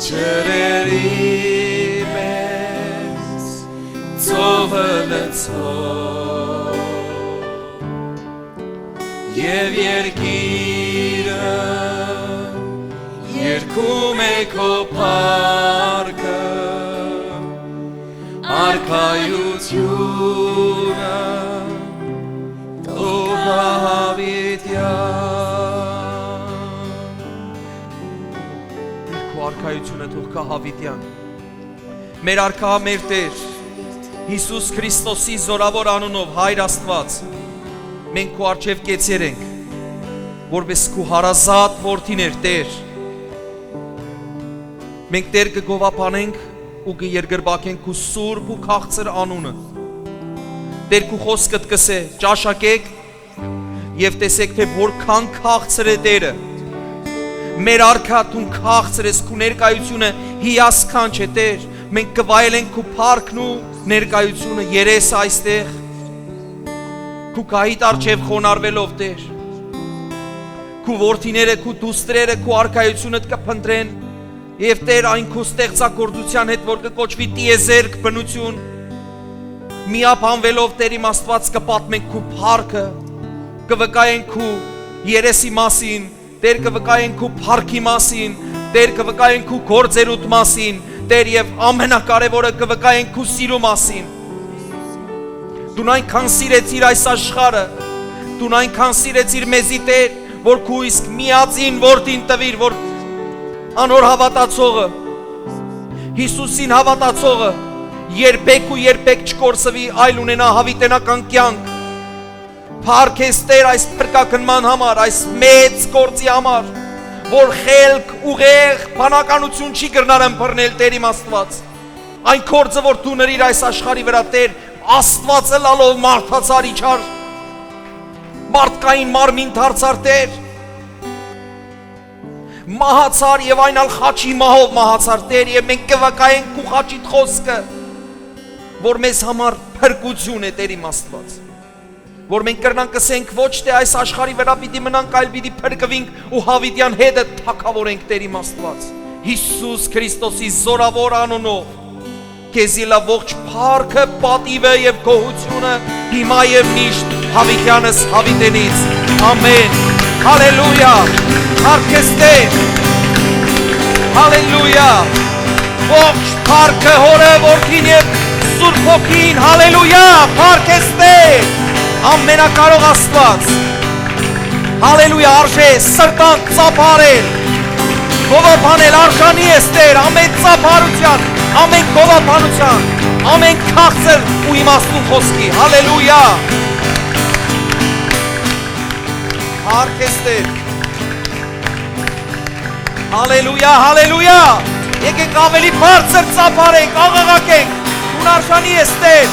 Ջրերի մեզ ծովը լցող Եվ երկիրը երկում է քո փառքը Արքայությունը թող հավիտյան Քո արքայությունը թող կա հավիտյան Մեր արքա մեր Տեր Հիսուս Քրիստոսի զորավոր անունով Հայր Աստված Մենք քո առջև կեցեր ենք որպես քո հարազատ որդիներ Տեր Մենք Տեր կգովափանենք ու կերգրբակենք քո սուրբ ու քաղցր անունը Տեր քո խոսքդ կսե ճաշակեք եւ տեսեք թե որքան քաղցր է Տերը Մեր արքա դու քաղցր ես քո ներկայությունը հիասքանչ է Տեր Մենք կվայելենք քո փառքն ու ներկայությունը երես այստեղ Քո գահիտ առջև խոնարհվելով Տեր Քո որդիները, քո դուստրերը, քո արքայությունը կփնտրեն Եվ Տեր այն քո ստեղծագործության հետ որ կկոչվի տիեզերք բնություն Միապանվելով Տեր իմ Աստված կպատմենք քո փառքը կվկայենք քո երեսի մասին Տեր կվկայենք քո փառքի մասին Տեր կվկայենք քո գործերուդ մասին Տեր եւ ամենակարևորը կվկայենք քո սիրո մասին Դու այնքան սիրեցիր այս աշխարհը Դու այնքան սիրեցիր մեզի Տեր որ քո իսկ միածին որդին տվիր որ Անոր հավատացողը Հիսուսին հավատացողը երբեք ու երբեք չկորսվի այլ ունենա հավիտենական կյանք Փառք ես Տեր այս փրկագնման համար այս մեծ գործի համար որ խելք ուղեղ բանականություն չի գրնար ըմբռնել Տեր իմ Աստված Այն գործը որ դու նրիր այս աշխարհի վրա Տեր Աստվածը լալով մարդացար իջար մարդկային մարմին դարձար Տեր Մահացար եւ այն ալ խաչի մահով մահացար Տեր եւ մենք կվկայենք քո խաչիդ խոսքը որ մեզ համար փրկություն է Տեր իմ Աստված որ մենք կրնանք ասենք ոչ թե այս աշխարհի վրա պիտի մնանք այլ պիտի փրկվենք ու հավիտյան հետը թակավորենք Տեր իմ Աստված Հիսուս Քրիստոսի զորավոր անունով քեզի լավ ողջ փառքը պատիվը եւ գոհությունը հիմա եւ միշտ հավիտյանս հավիտենից ամեն հալելույա Փառքես Տեր Հալելույա Ողջ փառքը Հորը Որդին եւ Սուրբ Հոգին Հալելույա Փառքես Տեր Ամենակարող Աստված Հալելույա արժե սրտան ծափարել Գովափանել արժանի ես Տեր ամեն ծափարության ամեն գովափանության ամեն քաղցր ու իմաստուն խոսքի Հալելույա Փառքես Տեր Հալելույա, հալելույա Եկեք ավելի բարձր ծափարենք, աղաղակենք Դու արժանի ես Տեր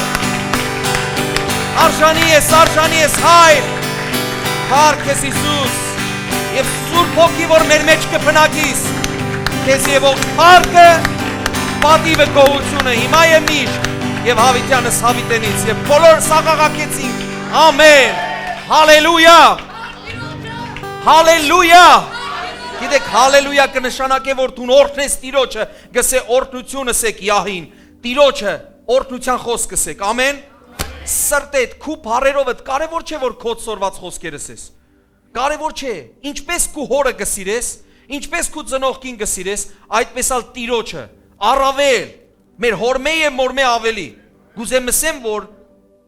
Արժանի ես Հայր Փառք ես Հիսուս Եվ Սուրբ Հոգի որ մեր մեջ կփնակիս Քեզ եւ ողջ փառքը պատիվը գոհությունը հիմա եւ միշտ եւ հավիտյանս հավիտենից եւ բոլորս աղաղակեցինք ամեն հալելույա Հալելույա Գիտեք, հալելույա կնշանակե, որ դու օրհնես Տիրոջը, գսե օրհնությունս եք Յահին, Տիրոջը օրհնության խոսք գսեք, ամեն Սրտեդ, քու բառերովդ, կարևոր չէ, որ քո սորված խոսքերս ես Կարևոր չէ, ինչպես քու հորը գսիրես, ինչպես քու ծնողքին գսիրես, այդպես ալ Տիրոջը, առավել, մեր հորմե եւ մորմե ավելի Գուզեմ ասեմ, որ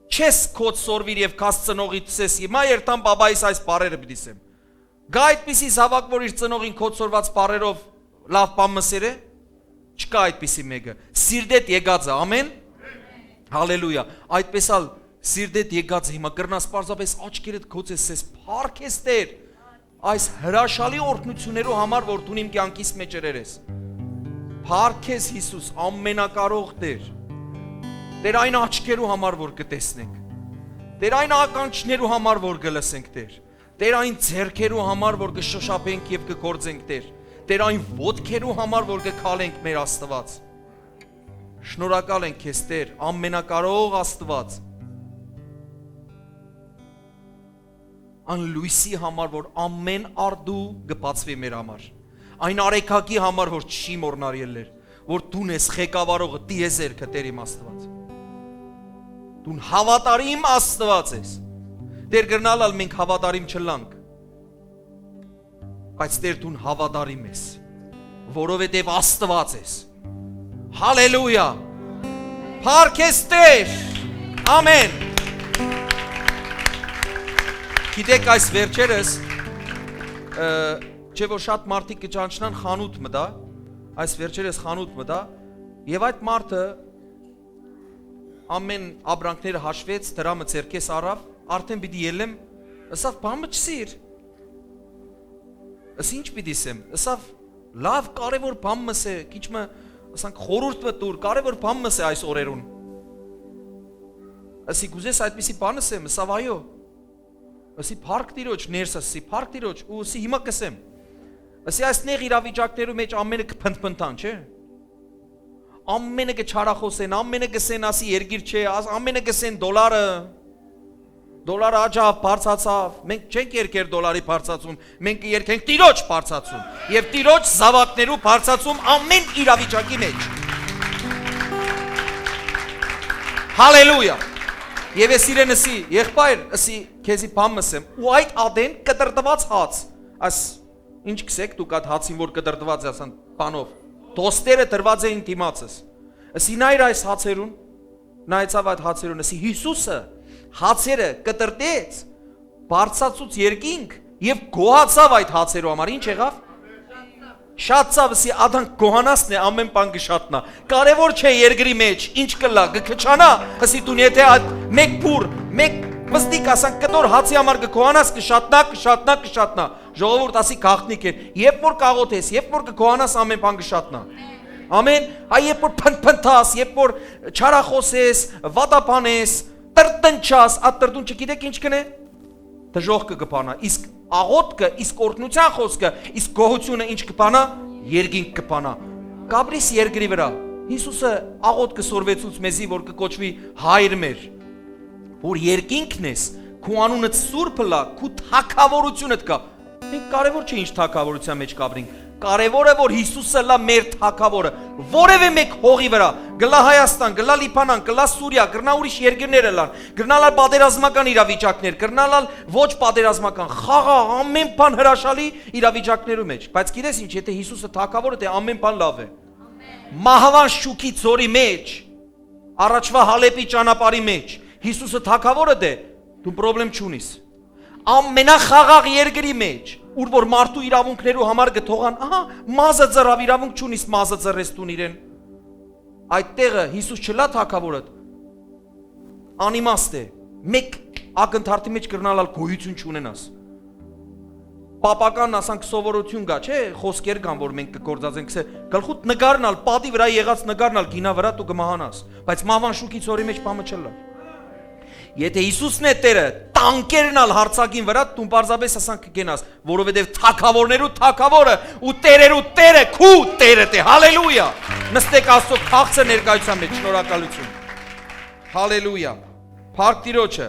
չես քո սորվիր եւ քաս ծնողիդ սես, հիմա երթամ բաբայիս այս բառերը պիտի ասեմ Գա այդպիսի զավակ, որ իր ծնողին կոծորված պարերով լավ բան մսեր է, չկա այդպիսի մեկը, սիրդետ եկածը, ամեն, հալելույա, այդպես ալ սիրդետ եկածը հիմա կրնաս պարզապես աչքերդ կոծես ես, փառք ես Տեր, այս հրաշալի օրհնություններու համար, որ դու իմ կյանքիս մեջ երես, փառք ես Հիսուս, ամենակարող Տեր, Տեր այն աչքերու համար, որ կտեսնենք, Տեր այն ականջներու համար, որ կլսենք Տեր, Տեր այն ձեռքերու համար, որ կշոշափենք եւ կգործենք Տեր, Տեր այն ոտքերու համար, որ կքալենք մեր Աստված, Շնորհակալ ենք քեզ Տեր, ամենակարող Աստված, Ան լույսի համար, որ ամեն արդու կբացվի մեր համար, այն արեքակի համար որ չի մոռնար ելներ, որ դու ես ղեկավարողը, տիեզերքը Տեր իմ Աստված։ Դու հավատարիմ Աստված ես։ Տեր գրնալալ մենք հավատարիմ չլանք, բայց Տեր դու հավատարիմ ես, որովհետև Աստված ես։ Հալելույա։ Փառք ես Տեր։ Ամեն։ Գիտեք այս վերջերս չէ որ շատ մարդիկ կճանչնան խանութ մտա, այս վերջերս խանութ մտա, եւ այդ մարդը ամեն աբրանքները հաշվեց, դրամը ցերկես առավ, արդեն պիտի ելեմ, ասավ բամը չսիր։ Աս ինչ պիտի ասեմ, ասավ լավ կարևոր բամ մսե, քիչմը ասանք խորհուրդ մտուր, կարևոր բամ մսե այս օրերուն։ Ասի գուզես այդպիսի բան ասեմ, ասավ այո։ Ասի փառք Տիրոջ, ներս ասի փառք Տիրոջ, ու ասի հիմա կսեմ։ Ասի այս նեղ իրավիճակներու մեջ ամենը կփնթփնթան, չէ՞։ Ամենը կչարախոսեն, ամենը կսեն ասի երգիր չէ, ամենը կսեն դոլարը աճավ, բարձացավ։ Մենք չենք երկեր դոլարի բարձացում, մենք երկենք Տիրոջ բարձացում եւ Տիրոջ զավակներու բարձացում ամեն իրավիճակի մեջ։ Հալելույա։ Եվ ես իրեն ասի, եղբայր, ասի քեզի բամ ասեմ, ու այդ ադեն կտրտված հաց, աս ինչ կսեք դուք այդ հացին որ կտրտված է ասան բանով, դոստերը դրված էին դիմացս։ Ասի նայր այս հացերուն, նայեցավ այդ հացերուն, ասի Հիսուսը հացերը կտրտեց, բարձացուց երկինք եւ գոհացավ այդ հացերու համար, ինչ եղավ։ Շատ ցավսի ադան գոհանասն է ամեն բան կշատնա։ Կարևոր չէ երկրի մեջ ինչ կլա, կքչանա, ասի դու եթե այդ մեկ փուր, մեկ մստիկ ասանք կտոր հացի համար կգոհանաս կշատնա։ Ժողովուրդ ասի գաղտնիք է, երբ որ կաղոթես, երբ որ կգոհանաս ամեն բան կշատնա։ Ամեն, այ երբ որ փնփնթաս, երբ որ չարախոսես, վատապանես, տրտնչաս, այդ տրտունչը գիտեք ինչ կնե։ Դժոխ կգբանա, իսկ աղոթքը, իսկ օրհնության խոսքը, իսկ գոհությունը ինչ կբանա, երկինք կբանա։ Գաբրիս երկրի վրա Հիսուսը աղոթքը սորվեցուց մեզի որ կկոչվի հայր մեր, որ երկինքն ես, քու անունդ սուրբ լա, քու թագավորությունդ կա։ Մենք կարևոր չէ ինչ թագավորության մեջ կաբրինք, կարևորը որ Հիսուսը լա մեր թագավորը, որևէ մեկ հողի վրա, գլա Հայաստան, գլա Լիբանան, գլա Սուրիա, գրնա ուրիշ երկրները լան, գրնալալ պատերազմական իրավիճակներ, գրնալալ ոչ պատերազմական, խաղաղ ամեն բան հրաշալի իրավիճակներու մեջ, բայց գիտես ինչ, եթե Հիսուսը թագավորը թե ամեն բան լավ է։ Մահվան շուքի ծորի մեջ, առաջվա Հալեպի ճանապարհի մեջ, Հիսուսը թագավորը դե, դու պրոբլեմ չունիս։ Ամենախաղաղ երկրի մեջ, ուր որ մարդու իրավունքներու համար գթողան, ահա, մազը ծրավ իրավունք չունիս, մազը ծրես տուն իրեն։ Այդ տեղը Հիսուս չլա թագավորը, անիմաստ է, մեկ ակնթարթի մեջ կրնալալ գոյություն չունենաս։ Պապական ասանք սովորություն գա, չէ, խոսքեր կան, որ մենք կգործածենք, գլխուտ նկարնալ, պատի վրա եղած նկարնալ, գինա վրա դու կմահանաս, բայց մահվան շուքի ծորի մեջ բամը չլա։ Եթե Հիսուսն է Տերը, տանկերնալ հարցակին վրա, դու պարզապես ասանք կգենաս, որովհետև թագավորներու թագավորը ու տերերու տերը, քու տերը թե, հալելույա, նստեք Աստծո քաղցր ներկայության մեջ, շնորհակալություն, հալելույա, փառք Տիրոջը,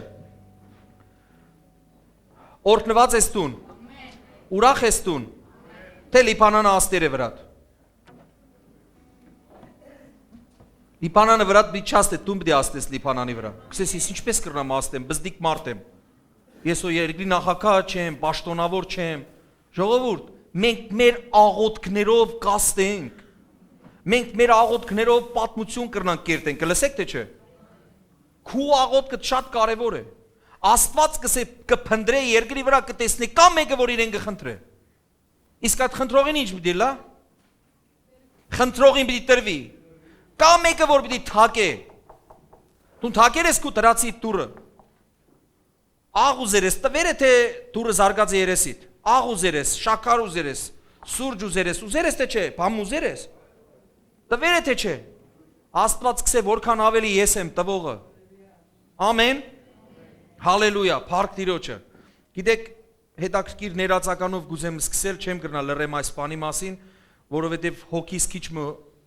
օրհնված ես տուն, ուրախ ես տուն, թե Լիբանանը աստերը վրատ, Լիբանանը վրատ բի չաստ է, տուն բդի աստես Լիբանանի վրա, կսես ես ինչպես կրնամ աստեմ, բզդիկ մարդ եմ, ես ու երկրի նախագահ չեմ, պաշտոնավոր չեմ, ժողովուրդ, մենք մեր աղոթքներով կաստենք, մենք մեր աղոթքներով պատմություն կրնանք կերտենք, կլսեք թե չէ, քու աղոթքը շատ կարևոր է, Աստված կփնտրե երկրի վրա կտեսնի կա մեկը որ իրեն կխնդրե, իսկ այդ խնդրողին ինչ պիտի լա, խնդրողին պիտի տրվի, կա մեկը որ պիտի թակե, դու թակեր ես քու տրացի տուրը, աղ ուզեր ես, տվեր է թե տուրը զարգած է երեսիդ, աղ ուզեր ես, շաքար ուզեր ես, սուրճ ուզեր ես թե չէ, բամ ուզեր ես, տվեր է թե չէ, Աստված կսե որքան ավելի ես եմ տվողը, ամեն, հալելույա, փառք Տիրոջը, գիտեք, հետաքրքիր ներածականով գուզեմ սկսել, չեմ կրնա լռեմ այս բանի մասին, որովհետև հոգիս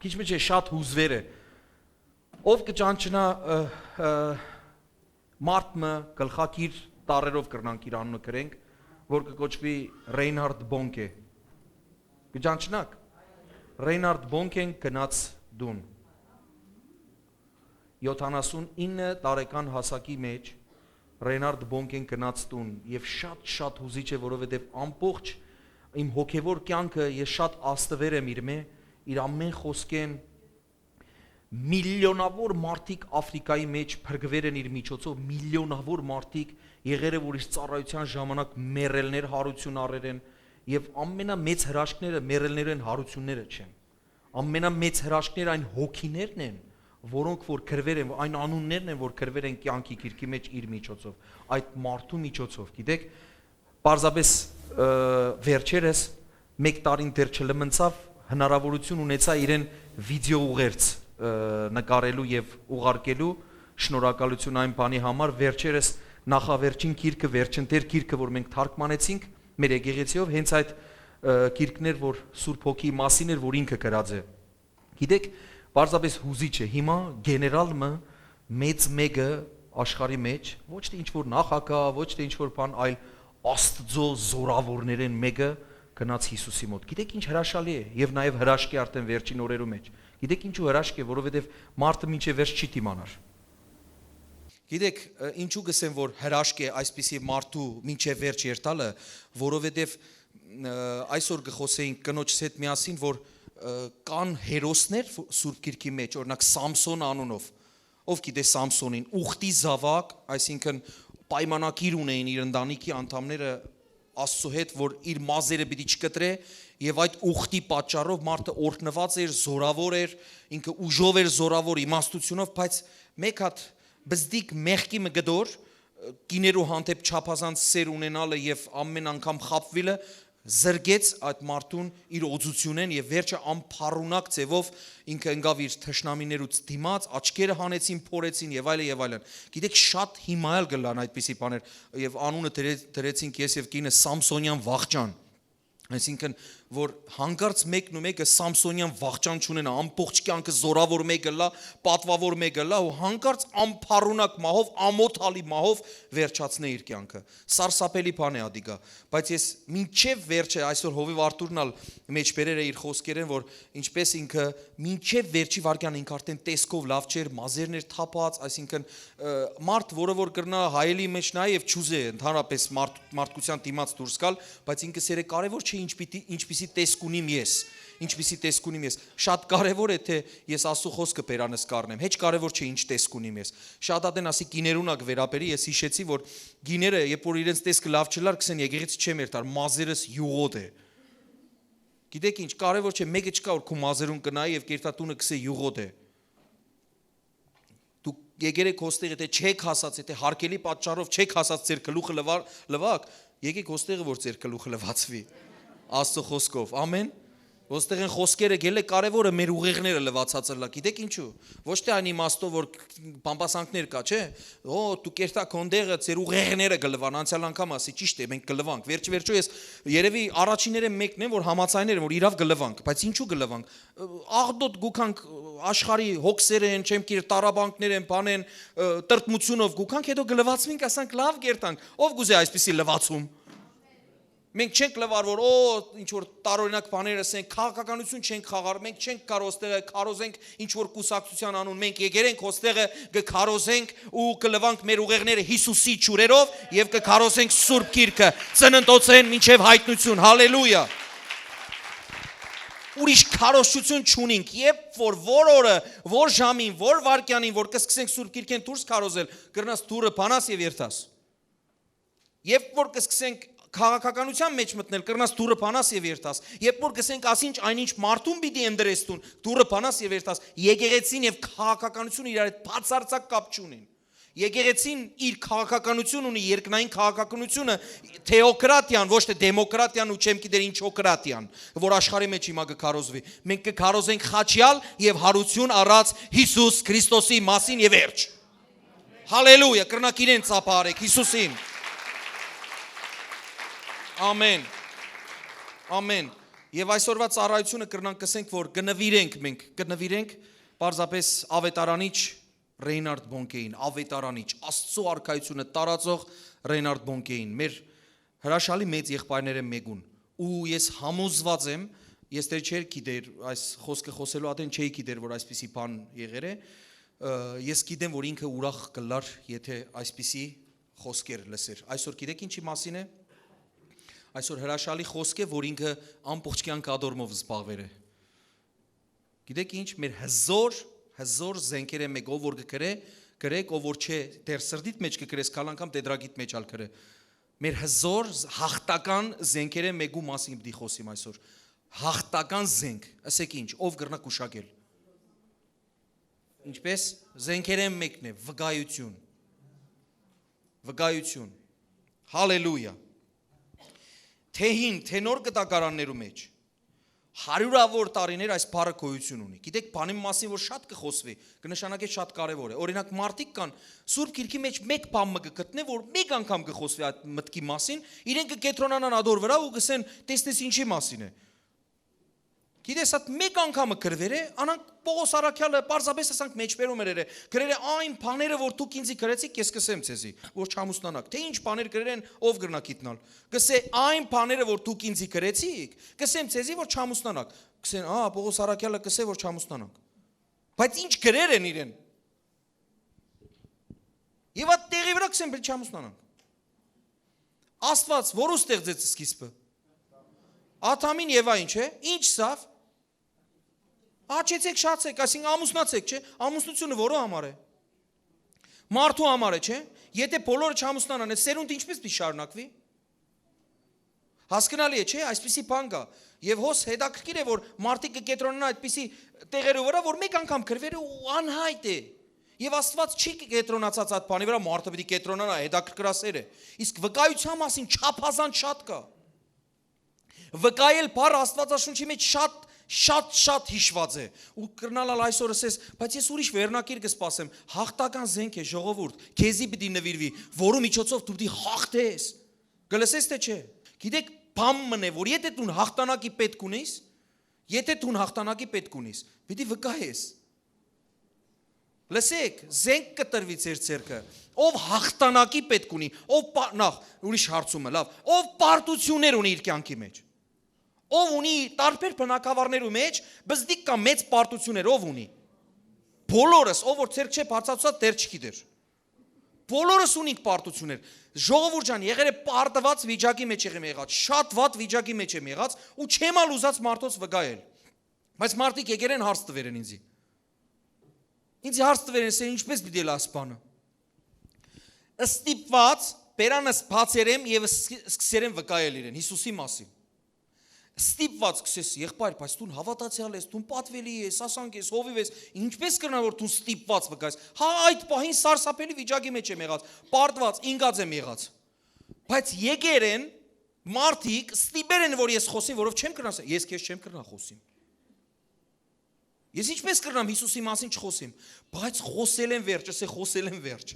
քիչ չէ շատ հուզվեր է, ով կճանչնա մարդը գլխակիր տարերով կրնանք իր անունը կրենք, որ կկոչվի Ռեյնհարդ Բոնկե, Գճանչնակ։ Ռեյնարդ Բոնկեն գնաց դուն։ 79 տարեկան հասակի մեջ Ռեյնարդ Բոնկեն գնաց տուն եւ շատ հուզիչ է, որովհետեւ ամբողջ իմ հոգեվոր կյանքը ես շատ աստվեր եմ իր ամեն խոսքեն միլիոնավոր մարդիկ Աֆրիկայի մեջ փրկվել են իր միջոցով, միլիոնավոր մարդիկ եղել է, որ իր ծառայության ժամանակ մեռելներ հարություն առել են եւ ամենամեծ հրաշքները մեռելներ են, հարությունները չեն։ Ամենամեծ հրաշքները այն հոգիներն են, որոնք որ գրվել են, այն անուններն են, որ գրվել են կյանքի գիրքի մեջ իր միջոցով, այդ մարդու միջոցով, գիտեք, պարզապես վերջերս 1 տարին դեռ չլմնցավ, հնարավորություն ունեցա իրեն վիդեո ուղերձ նկարելու եւ ուղարկելու, շնորհակալություն այն բանի համար, վերջերս նախավերջին գիրքը, վերջնտեր գիրքը, որ մենք թարգմանեցինք մեր եկեղեցիով, հենց այդ գիրքներ, որ Սուրբ Հոգի մասին էր, որ ինքը գրած է։ Գիտեք, պարզապես հուզիչ է, հիմա գեներալը մեծ մեկը աշխարհի մեջ, ոչ թե ինչ որ նախագահ, ոչ թե ինչ որ բան, այլ Աստծո զորավորներեն մեկը գնաց Հիսուսի մոտ։ Գիտեք ինչ հրաշալի է եւ նաեւ հրաշք է արդեն վերջին օրերու մեջ։ Գիտեք ինչու հրաշք է, որովհետեւ մարդը մինչեւ վերջ չի դիմանար։ Գիտեք ինչու գսեմ որ հրաշք է այսպիսի մարդու մինչեւ վերջ երթալը, որովհետեւ այսօր գխոսեինք կնոջս հետ միասին, որ կան հերոսներ Սուրբ Գիրքի մեջ, օրինակ Սամսոն անունով, ով գիտե Սամսոնին, ուխտի զավակ, այսինքն պայմանակիր ունեին իր ընտանիքի անդամները Աստծո հետ, որ իր մազերը պիտի չկտրե եւ այդ ուխտի պատճառով մարդը օրհնված էր, զորավոր էր, ինքը ուժով էր զորավոր, իմաստությունով, բայց մեկ հատ բզդիկ մեղքի մգդոր կիներու հանդեպ չափազանց սեր ունենալը եւ ամեն անգամ խապվելը զրգեց այդ մարդուն իր օծությունեն եւ վերջը ամփառունակ ձևով ինքը ընկավ իր թշնամիներուց դիմաց, աչքերը հանեցին, փորեցին եւ այլն եւ այլն։ Գիտեք շատ հիմայել գլան այդպիսի բաներ եւ անունը դրեցինք ես եւ կինը Սամսոնյան Վաղճան։ Այսինքն որ հանկարծ մեկն ու մեկը Սամսոնյան Վաղճան չունենա, ամբողջ կյանքը զորավոր մեկը լա, պատվավոր մեկը լա ու հանկարծ ամփառունակ մահով, ամոթալի մահով վերջացնե իր կյանքը։ Սարսափելի բան է ադիգա, բայց ես մինչև վերջը այսօր Հովիվ Արտուրնալ մեջ բերեր է իր խոսքերեն, որ ինչպես ինքը մինչև վերջի վարքյան ինքը արդեն տեսքով լավ չէր, մազերն էր թափած, այսինքն մարդ, որը որ կրնա հայելի մեջ նայ եւ չուզե ընդհանրապես մարդկության դիմաց դուրս գալ, բայց ինքը սերը կարևոր չէ ինչպիսի տեսք ունիմ ես, ինչպիսի տեսք ունիմ ես, շատ կարևոր է թե ես Աստծո խոսքը բերանս կառնեմ, հեչ կարևոր չէ ինչ տեսք ունիմ ես, շատ ադեն ասի գիներունակ վերաբերի, ես հիշեցի, որ գիները, երբ որ իրենց տեսքը լավ չլար, կսեն եկեղեցի չեմ երթար, մազերս յուղոտ է, գիտեք ինչ, կարևոր չէ, մեկը չկա, որ քո մազերուն կնայի եւ կերտատունը կսե յուղոտ է, դու եկերեք հոստեղ, եթե չեք հասած, եթե հարկելի պատճառով չեք հասած ձեր գլուխը լվակ, եկեք հոստեղը, որ ձեր գլուխը լվացվի, Աստծո խոսքով, ամեն, ոստեղ են խոսքերը գելը կարևորը մեր ուղեղները լվացածը լա, գիտեք ինչու, ոչ թե այն իմաստով, որ բամբասանքներ կա, չէ, դու կերտա քոնդեղը ձեր ուղեղները գլվան, անցյալ անգամ ասի, ճիշտ է, մենք գլվանք, վերջը ես երևի առաջիները մեկն են, որ համացայներ են, որ իրավ գլվանք, բայց ինչու գլվանք, աղդոտ գուքանք աշխարի հոգսեր են, չեմ կիր տարաբանկներ են, բան են, տրտմությունով գուքանք, հետո գլվացվինք, ասանք լավ կերտանք, ով գուզե այսպիսի լվացում Մենք չենք լվար, որ ինչ-որ տարօրինակ բաներ ասենք, քաղաքականություն չենք խաղար, մենք չենք կարող ոստեղը քարոզենք ինչ-որ կուսակցության անուն, մենք եկերենք ոստեղը կքարոզենք ու կլվանք մեր ուղեղները Հիսուսի ջուրերով եւ կքարոզենք Սուրբ Գիրքը, ծննդոցեն մինչեւ հայտնություն, հալելույա։ Ուրիշ քարոզություն չունենք, երբ որ օրը, որ ժամին, որ վարքյանին, որ կսկսենք Սուրբ Գիրքեն դուրս քարոզել, կրնաս դուրը բանաս եւ երթաս։ Երբ որ կսկսենք քաղաքականության մեջ մտնել կրնաս դուրը բանաս եւ երթաս երբ որ գսենք ասինչ այնինչ մարդուն պիտի ընդրեստուն դուրը բանաս եւ երթաս եկեղեցին եւ քաղաքականությունը իրար հետ բացարձակ կապ չունեն եկեղեցին իր քաղաքականություն ունի երկնային քաղաքականությունը թեոկրատիան ոչ թե դեմոկրատիան ու չեմ գիտեր ինչոկրատիան որ աշխարհի մեջ հիմա կքարոզվի մենք կքարոզենք խաչյալ եւ հարություն առած Հիսուս Քրիստոսի մասին եւ վերջ հալելույա կրնակ իրեն ծափարեք Հիսուսին Ամեն, ամեն, և այսօրվա ծառայությունը կրնանք կսենք, որ կնվիրենք պարզապես ավետարանիչ Ռեյնարդ Բոնկեին, ավետարանիչ, Աստծո արքայությունը տարածող Ռեյնարդ Բոնկեին, մեր հրաշալի մեծ եղբայրները մեկուն, ու ես համոզված եմ, Ես դեռ չէր գիտեր այս խոսքը խոսելու ադեն չէի գիտեր որ այսպիսի բան եղեր է ես գիտեմ որ ինքը ուրախ կլար եթե այսպիսի խոսքեր լսեր այսօր գիտեք ինչի մասին է այսօր հրաշալի խոսք է որ ինքը ամբողջ կյանք ադորմով զբաղվեր է գիտեք ինչ մեր հզոր զենքերը մեկով որ գրեք ով որ չէ դեր սրդիտ մեջ կգրես կալ անգամ տետրագիտ մեջ ալ գրե մեր հզոր հաղթական զենքերը մեկու մասին պիտի խոսիմ այսօր հաղթական զենք, ասեք ինչ, ով կրնա կուշակել։ Ինչպես զենքերը մեկն է, վկայություն։ Հալելույա։ Թե հին, թե նոր կտակարաններու մեջ հարյուրավոր տարիներ այս բառը գոյություն ունի։ Գիտեք, բանի մասին որ շատ կխոսվի, կնշանակե շատ կարևոր է։ Օրինակ մարդիկ կան Սուրբ Գիրքի մեջ մեկ բան կգտնե, որ մեկ անգամ կխոսվի այդ մտքի մասին, իրենք կկետրոնանան ադոր վրա ու կսեն, տեսնես ինչի մասին է։ Գիտես այդ մեկ անգամը գրվել է, անանք Պողոս Արաքյալը պարզապես ասանք մեջբերում էր գրել է այն բաները որ դուք ինձի գրեցիք, ես կսեմ ցեզի, որ չամուսնանաք։ Թե ինչ բաներ գրել են, ով գրնա գիտնալ։ Կսե այն բաները որ դուք ինձի գրեցիք, կսեմ ցեզի, որ չամուսնանաք։ Կսեն, Պողոս Արաքյալը կսե որ չամուսնանանք։ Բայց ինչ գրել են իրեն։ Եվ այդ տեղի վրա կսեն բել չամուսնանանք։ Աստված որ ստեղծեց սկիզբը։ Աթամին Եվային, չէ՞։ Ինչ սավ։ Աչեցեք շացեք, այսինքն ամուսնացեք, չէ՞։ Ամուսնությունը որո համար է։ Մարդու համար է, չէ՞։ Եթե բոլորը չամուսնանան, սերունդը ինչպես պիտի շարունակվի։ Հասկանալի է, չէ՞, այսպիսի բան կա։ Եվ հոս հետաքրքիր է, որ մարդիկ կկետրոնանան այդպիսի տեղերով վրա, որ մեկ անգամ գրվերը ու անհայտ է։ Եվ Աստված չի կետրոնացած այդ բանի վրա, մարդը պիտի կետրոնանա, հետաքրքրասեր է։ Իսկ վկայության մասին չափազանց շատ կա։ Վկայել բառը Աստվածաշունչի մեջ շատ հիշված է ու կրնալալ այսօր ասես բայց ես ուրիշ վերնակիր կսպասեմ հաղթական զենք է ժողովուրդ քեզի պիտի նվիրվի որու միջոցով դու պիտի հաղթես գլսես թե չէ գիտեք բամն է որ եթե դու հաղթանակի պետք ունես պիտի վկայես լսեք զենք կտրվի ձեր ցերկը ով հաղթանակի պետք ունի ով նախ ուրիշ հարցումը լավ ով պարտություններ ունի իր կյանքի մեջ ով ունի տարբեր բնակավարներու մեջ բզդիկ կամ մեծ պարտություններ ով ունի բոլորս ով որ ցերկ չէ բացածած դեր չգիտեր բոլորս ունենք պարտություններ ժողովուրդ ջան եղել է պարտված վիճակի մեջ եղած շատ վատ վիճակի մեջ եմ եղած ու չեմ ալ ուզած մարդոց վկայել բայց մարդիկ եկել են հարց տվել են ինձ հարց տվել են ասել ինչպես պիտի լաս բանը ստիպված բերանս բացերեմ եւ սկսերեմ վկայել իրեն Հիսուսի մասին Ստիպված կսես եղբայր, բայց դու հավատացյալ ես, դու պատվելի ես, ասանք ես, հովիվ ես, ինչպես կրնա որ դու ստիպված վկայես։ Հա այդ պահին սարսափելի վիճակի մեջ եմ եղած, պարտված, ինգած եմ եղած։ Բայց եկեր են մարդիկ ստիպեր են որ ես խոսեմ, որով չեմ կրնա, ես քեզ չեմ կրնա խոսիմ։ Ես ինչպես կրնամ Հիսուսի մասին չխոսեմ, բայց խոսել եմ վերջ, ասե խոսել եմ վերջ։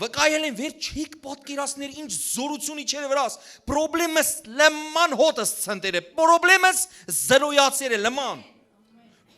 Վկայել եմ վերջ, չեք պատկերացներ ինչ զորություն իջեր վրաս։ Պրոբլեմս լման հոտս ցնտեր է, պրոբլեմս զրոյացեր է լման։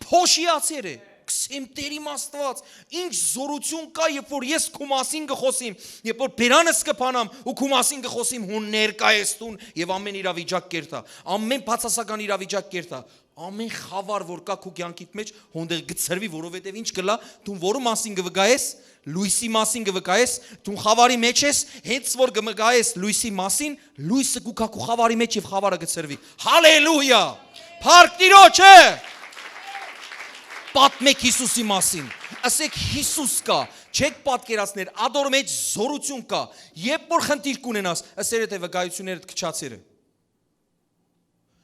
Փոշիացեր է։ Քսեմ Տերիմ Աստված, ինչ զորություն կա, երբ որ ես քո մասին կխոսիմ, երբ որ բերանս կփանամ ու քո մասին կխոսիմ, հուն ներկայեստուն եւ ամեն իրավիճակ կերտա, ամեն բացասական իրավիճակ կերտա, ամեն խավար որ կա քո կյանքիդ մեջ, հոնդեղ գծրվի, որովհետեւ ինչ կլա, դու որու մասին կվկայես, լույսի մասին կվկայես, դու խավարի մեջ ես, հենց որ կվկայես լույսի մասին, լույսը կուքա քո խավարի մեջ եւ խավարը գծրվի։ Հալելույա։ Փառք Տիրոջը։ Պատմեք Հիսուսի մասին, ասեք Հիսուս կա, չեք պատկերացներ, ադոր մեջ զորություն կա, երբ որ խնդիր կունենաս, ասեր թե վկայություններդ քչացերը։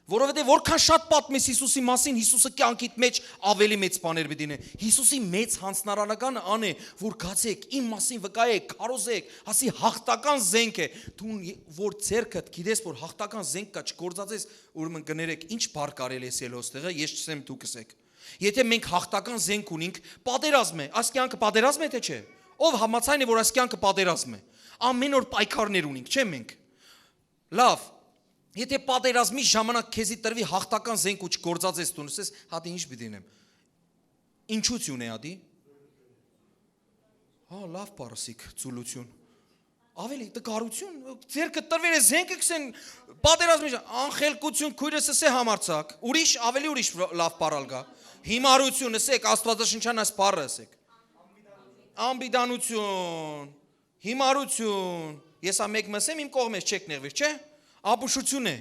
Որովհետև որքան շատ պատմես Հիսուսի մասին, Հիսուսը կյանքիդ մեջ ավելի մեծ բաներ պիտի ունի։ Հիսուսի մեծ հանձնարարականը ան է, որ գացեք, իմ մասին վկայեք, քարոզեք, ասի հաղթական զենք է։ Դու որ ցերկդ գիտես, որ հաղթական զենք կա, չգործածես, ուրեմն կներեք, ինչ բար կարելի է սելոստեղը, ես չսեմ դու կսեք։ Եթե մենք հաղթական զենք ունենք, պատերազմ է, այս կյանքը պատերազմ է թե չէ։ Ով համաձայն է որ այս կյանքը պատերազմ է։ Ամեն օր պայքարներ ունենք, չէ՞ մենք։ Լավ։ Եթե պատերազմի ժամանակ քեզի տրվի հաղթական զենք ու չգործածես դու, ասես, հատի ինչ պիտի նեմ։ Ինչություն է ադի։ Հա, լավ բառսիկ, ծուլություն։ Ավելի տկարություն, ձերքը տրվել է զենքը կսեն պատերազմի անխելքություն քույրս է համարցակ, ուրիշ ավելի ուրիշ լավ բառալ գա։ Հիմարություն ասեք, Աստվածաշնչյան այս բառը ասեք։ Անբիդանություն, հիմարություն, ես ամեկ մսեմ իմ կողմից չեք նեղվիր, չէ՞։ Ապուշություն է։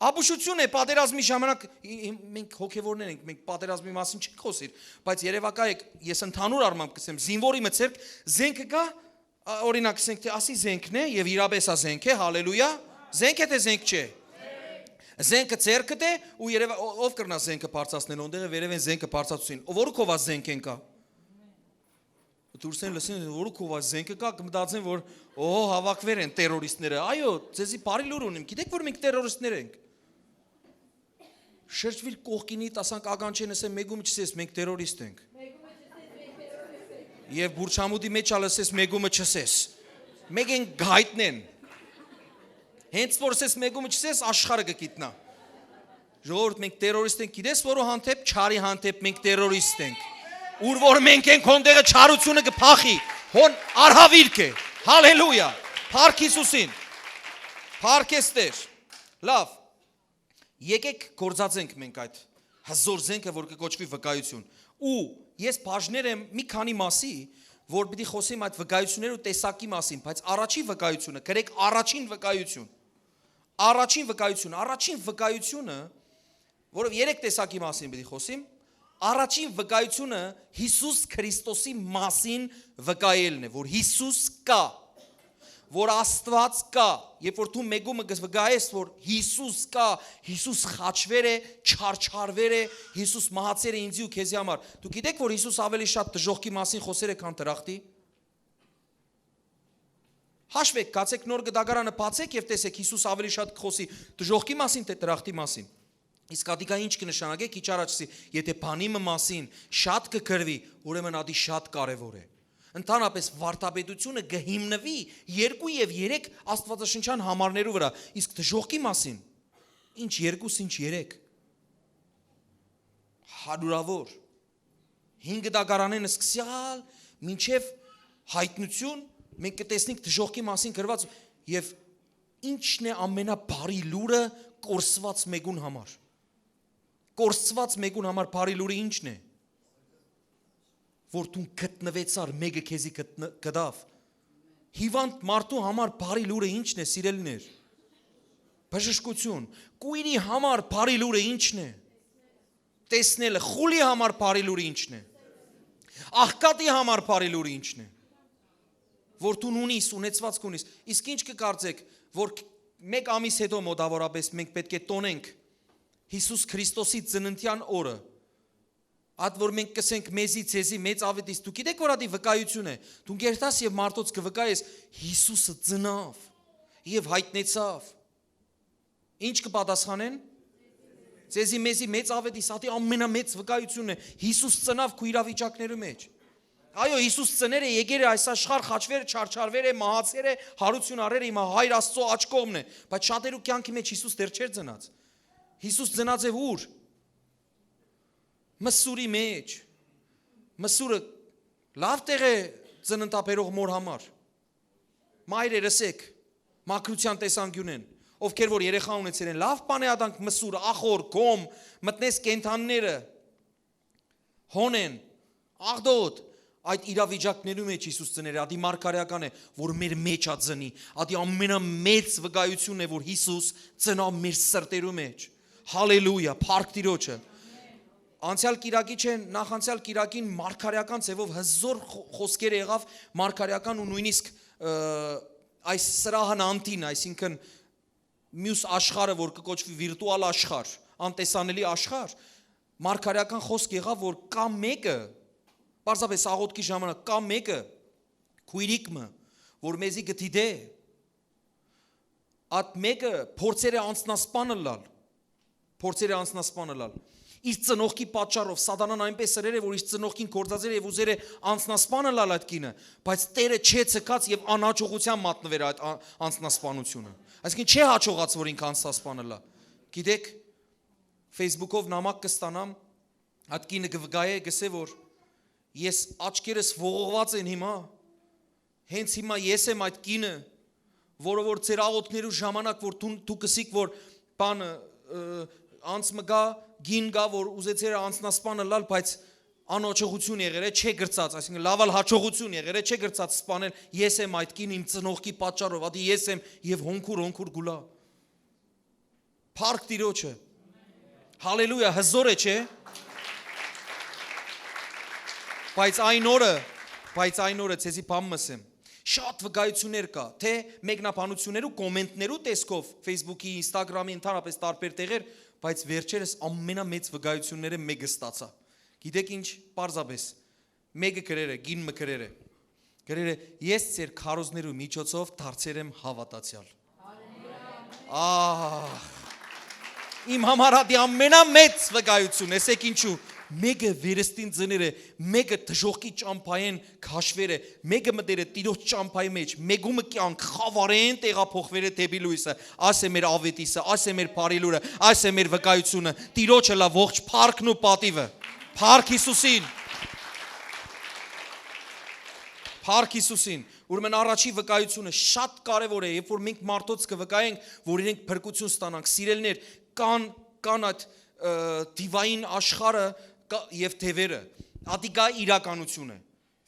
Ապուշություն է պատերազմի ժամանակ մենք հոգևորներ ենք, մենք պատերազմի մասին չենք խոսիր, բայց երևակայ եք, ես ընդհանուր առմամբ կսեմ, զինվորի մցերք զենքը կա, օրինակ ասենք թե ասի զենքն է եւ իրապես է զենք է, հալելույա, զենք է թե զենք չէ։ Զենքը ցերկդ է ու երևա ով կրնա զենքը բարձրացնել, ոնդեղը վերևեն զենքը բարձրացուցին։ Որքովա զենք են կա։ Դուրսեն լսեն որքովա զենքը կա, կմտածեն որ հավաքվեր են terroristները։ Այո, ձեզի բարի լուր ունեմ։ Գիտեք որ մենք terroristներ ենք։ Շրջվիր կողքինիդ ասանք ականջեն ասեմ մեգում չսես մենք terrorist ենք։ Եվ բուրչամուդի մեջ ալսես մեգումը չսես։ Մեկ են գայտնեն։ Հենց որ ասես մեգումը չսես աշխարհը կգիտնա։ Ժողովուրդ մենք terrorist ենք, գիտես որո հանդեպ չարի հանդեպ մենք terrorist ենք։ Ուր որ մենք ենք հոնդեղը չարությունը կփախի։ Հոն արհավիրք է։ Հալելույա։ Փառք Հիսուսին։ Փառք Աստեր։ Լավ։ Եկեք գործածենք մենք այդ հզոր զենքը, որ կկոչվի վկայություն։ Ու ես բաժներ եմ մի քանի մասի, որ պիտի խոսեմ այդ վկայությունների ու տեսակի մասին, բայց առաջին վկայությունը, գրեք առաջին վկայություն։ Առաջին վկայությունը, որով 3 տեսակի մասին պիտի խոսեմ, առաջին վկայությունը Հիսուս Քրիստոսի մասին վկայելն է, որ Հիսուս կա, որ Աստված կա, երբ որ դու մեգումը վկայես, որ Հիսուս կա, Հիսուս խաչվեր է, չարչարվեր է, Հիսուս մահացել է ինձի ու քեզի համար։ Դու գիտեք, որ Հիսուս ավելի շատ դժոխքի մասին խոսեր է, քան դրախտի։ Հաշվեք, կացեք նոր գդագարանը բացեք եւ տեսեք Հիսուս ավելի շատ խոսի դժոխքի մասին, թե դրախտի մասին։ Իսկ ադիկա ինչ կնշանակե քիչ առաջի, եթե բանիմը մասին շատ կգրվի, ուրեմն ադի շատ կարևոր է։ Ընդհանրապես վարդապետությունը կհիմնվի 2 եւ 3 աստվածաշնչյան համարներու վրա, իսկ դժոխքի մասին ինչ 2, ինչ 3 հարյուրավոր 5 դագարանեն սկսյալ մինչև հայտնություն մենք կտեսնենք դժոխքի մասին գրված եւ ինչն է ամենաբարի լուրը կորսված մեգուն համար։ Կորսված մեգուն համար բարի լուրը ինչն է։ Որ դու գտնվեցար մեկը քեզի գտավ։ Հիվանդ մարդու համար բարի լուրը ինչն է, սիրելիներ։ Բժշկություն։ Կույրի համար բարի լուրը ինչն է։ Տեսնելը, խուլի համար բարի լուրը ինչն է։ Աղքատի համար բարի լուրը ինչն է։ Որ դու ունիս, ունեցվածք ունիս։ Իսկ ինչ կկարծեք, որ 1 ամիս հետո մոտավորապես մենք պետք է տոնենք Հիսուս Քրիստոսի ծննդյան օրը։ Այդ որ մենք կսենք մեզի ցեզի մեծ ավետից, դու գիտեք որ ադի վկայություն է։ Դու գերտաս եւ մարդոց կվկայես Հիսուսը ծնավ եւ հայտնեցավ։ Ինչ կպատասխանեն։ Ցեզի մեզի մեծ ավետից ադի ամենամեծ վկայությունն է։ Հիսուս ծնավ քու իրավիճակներու մեջ։ Այո, Հիսուս ծներ է, եկեր է այս աշխարհ խաչվեր, չարչարվեր է, մահացեր է, հարություն արեր է, հիմա հայր Աստծո աջ կողմն է, բայց շատերու կյանքի մեջ Հիսուս դեռ չէր ծնած։ Հիսուս ծնած է ուր։ Մսուրի մեջ։ Մսուրը լավ տեղ է ծննդաբերող մոր համար։ Մայրեր ասեք, մաքրության տեսանկյունեն, ովքեր որ երեխա ունեցել են, լավ բան է ադանք մսուրը, ախոր, գոմ, մտնես կենթանները, հոնեն, աղդոտ, այդ իրավիճակներու մեջ Հիսուս ծներ է, ադի մարգարեական է, որ մեր մեջ ա ծնի, ադի ամենամեծ վկայությունն է, որ Հիսուս ծնավ մեր սրտերու մեջ։ Հալելույա, փառք Տիրոջը։ Անցյալ կիրակի չէ, նախանցյալ կիրակին մարգարեական ձևով հզոր խոսքեր եղավ, մարգարեական ու նույնիսկ այս սրահն անտին, այսինքն մյուս աշխարհը, որ կկոչվի վիրտուալ աշխարհ, անտեսանելի աշխարհ, մարգարեական խոսք եղավ, որ կա մեկը, պարզապես աղոթքի ժամանակ կա մեկը, քույրիկը, որ մեզի գտիդե, այդ մեկը փորձեր է անցնասպանը լալ, փորձեր է անցնասպանը լալ։ Իր ծնողքի պատճառով սատանան այնպես սրեր է, որ իր ծնողքին կործածեր եւ ուզեր է անցնասպանը լալ այդ կինը, բայց Տերը չէ ցկած եւ անհաջողության մատնվեր այդ անցնասպանությունը։ Այսինքն չէ հաջողած, որ ինքը անցնասպանը լա։ Գիտեք, Facebook-ով նամակ կստանամ, այդ կինը կվգայե, գսե որ ես աչքերս ողողված են հիմա, Հենց հիմա ես եմ այդ կինը, որը որ ծեր աղոթքներու ժամանակ, որ դու կսիկ, որ բանը անց մգա, գին գա, որ ուզեցերը անցնասպանը լալ, բայց անոչողություն եղեր է, չէ գրծած, այսինքն լավալ հաջողություն եղեր է, չէ գրծած սպանել, ես եմ այդ կին իմ ծնողքի պատճառով, ադի ես եմ եւ հոնքուր գուլա։ Փառք Տիրոջը։ Հալելույա, հզոր է, չէ։ Բայց այն օրը ցեզի բան մսեմ։ Շատ վկայություններ կա, թե մեկնաբանություններու, կոմենտներու տեսքով Facebook-ի, Instagram-ի, ընդհանրապես տարբեր տեղեր, բայց վերջերս ամենամեծ վկայությունները մեկը ստացա։ Գիտեք ինչ, պարզապես, մեկը գրերը, գին մկրերը, գրերը, ես ձեր քարոզներու միջոցով դարձել եմ հավատացյալ։ Իմ համար ադի ամենամեծ վկայություն, եսեք ինչու, մեկը վերստին ձները, մեկը դժողքի ճամփայեն քաշվերը, մեկը մտերը Տիրոջ ճամփայի մեջ, մեկումը կյանք խավարեն տեղափոխվերը դեպի լույսը, այս է մեր ավետիսը, այս է մեր բարիլուրը, այս է մեր վկայությունը, Տիրոջը լա ողջ փառքն ու պատիվը։ Փառք Հիսուսին։ Փառք Հիսուսին։ Ուրեմն առաջի վկայությունը շատ կարևոր է, երբ որ մենք մարդոց կվկայենք, որ իրենք փրկություն ստանանք, սիրելներ, կան այդ դիվային աշխարհը եւ թևերը, ադիգա իրականությունը։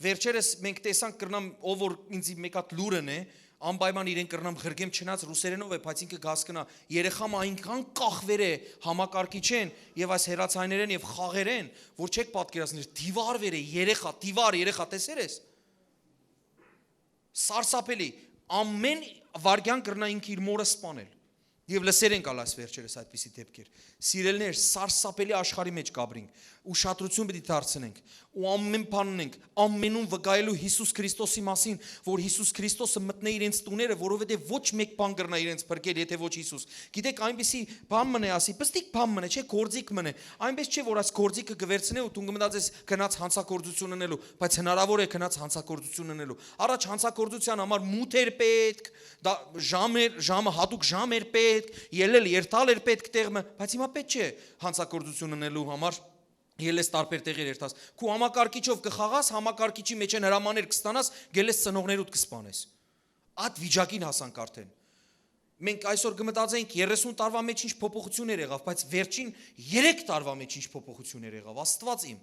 Վերջերս մենք տեսանք կրնամ, ով որ ինձ մեկ հատ լուրն է, անպայման իրեն կրնամ ղրգեմ չնած ռուսերենով է, բայց ինքը գասկնա, երեխամը այնքան կախվեր է համակարգիչեն եւ այս հերացայներեն եւ խաղերեն, որ չեք պատկերացնել, դիվարվեր է երեխա, տեսեր ես։ Սարսափելի, ամեն վարյան կրնա ինքը իր մորը սպանել։ Եվ լսեր ենք ալաս վերջերս այդպիսի դեպքեր։ Սիրելներ, սարսափելի աշխարհի մեջ կաբրինք, ուշադրություն պետք է դարձնենք, ու ամեն բան ունենք, ամենում վկայելու Հիսուս Քրիստոսի մասին, որ Հիսուս Քրիստոսը մտնե իրենց տուները, որովհետև ոչ մեկ բան կրնա իրենց փրկել, եթե ոչ Հիսուս։ Գիտեք, այնպիսի բան մնե, ասի, պստիկ բան մնե, չէ, գործիք մնե։ Այնպես չէ, որ այս գործիքը կվերցնե ու դու կմտածես գնաց հանցագործություն ունելու, բայց հնարավոր է գնաց հանցագործություն ունելու։ Առաջ հանցագործության համար մութ էր պետք, ժամը հատուկ ժամ էր պետք, ելել երթալ էր պետք տեղը, բայց հիմա պետք չէ հանցագործություն ունելու համար ելես տարբեր տեղեր երթաս։ Քու համակարգիչով կխաղաս, համակարգիչի մեջ են հրամաներ կստանաս, գելես ծնողներուդ կսպանես։ Այդ վիճակին հասանք արդեն։ Մենք այսօր կմտածենք 30 տարվա մեջ ինչ փոփոխություններ եղավ, բայց վերջին 3 տարվա մեջ ինչ փոփոխություններ եղավ, Աստված իմ։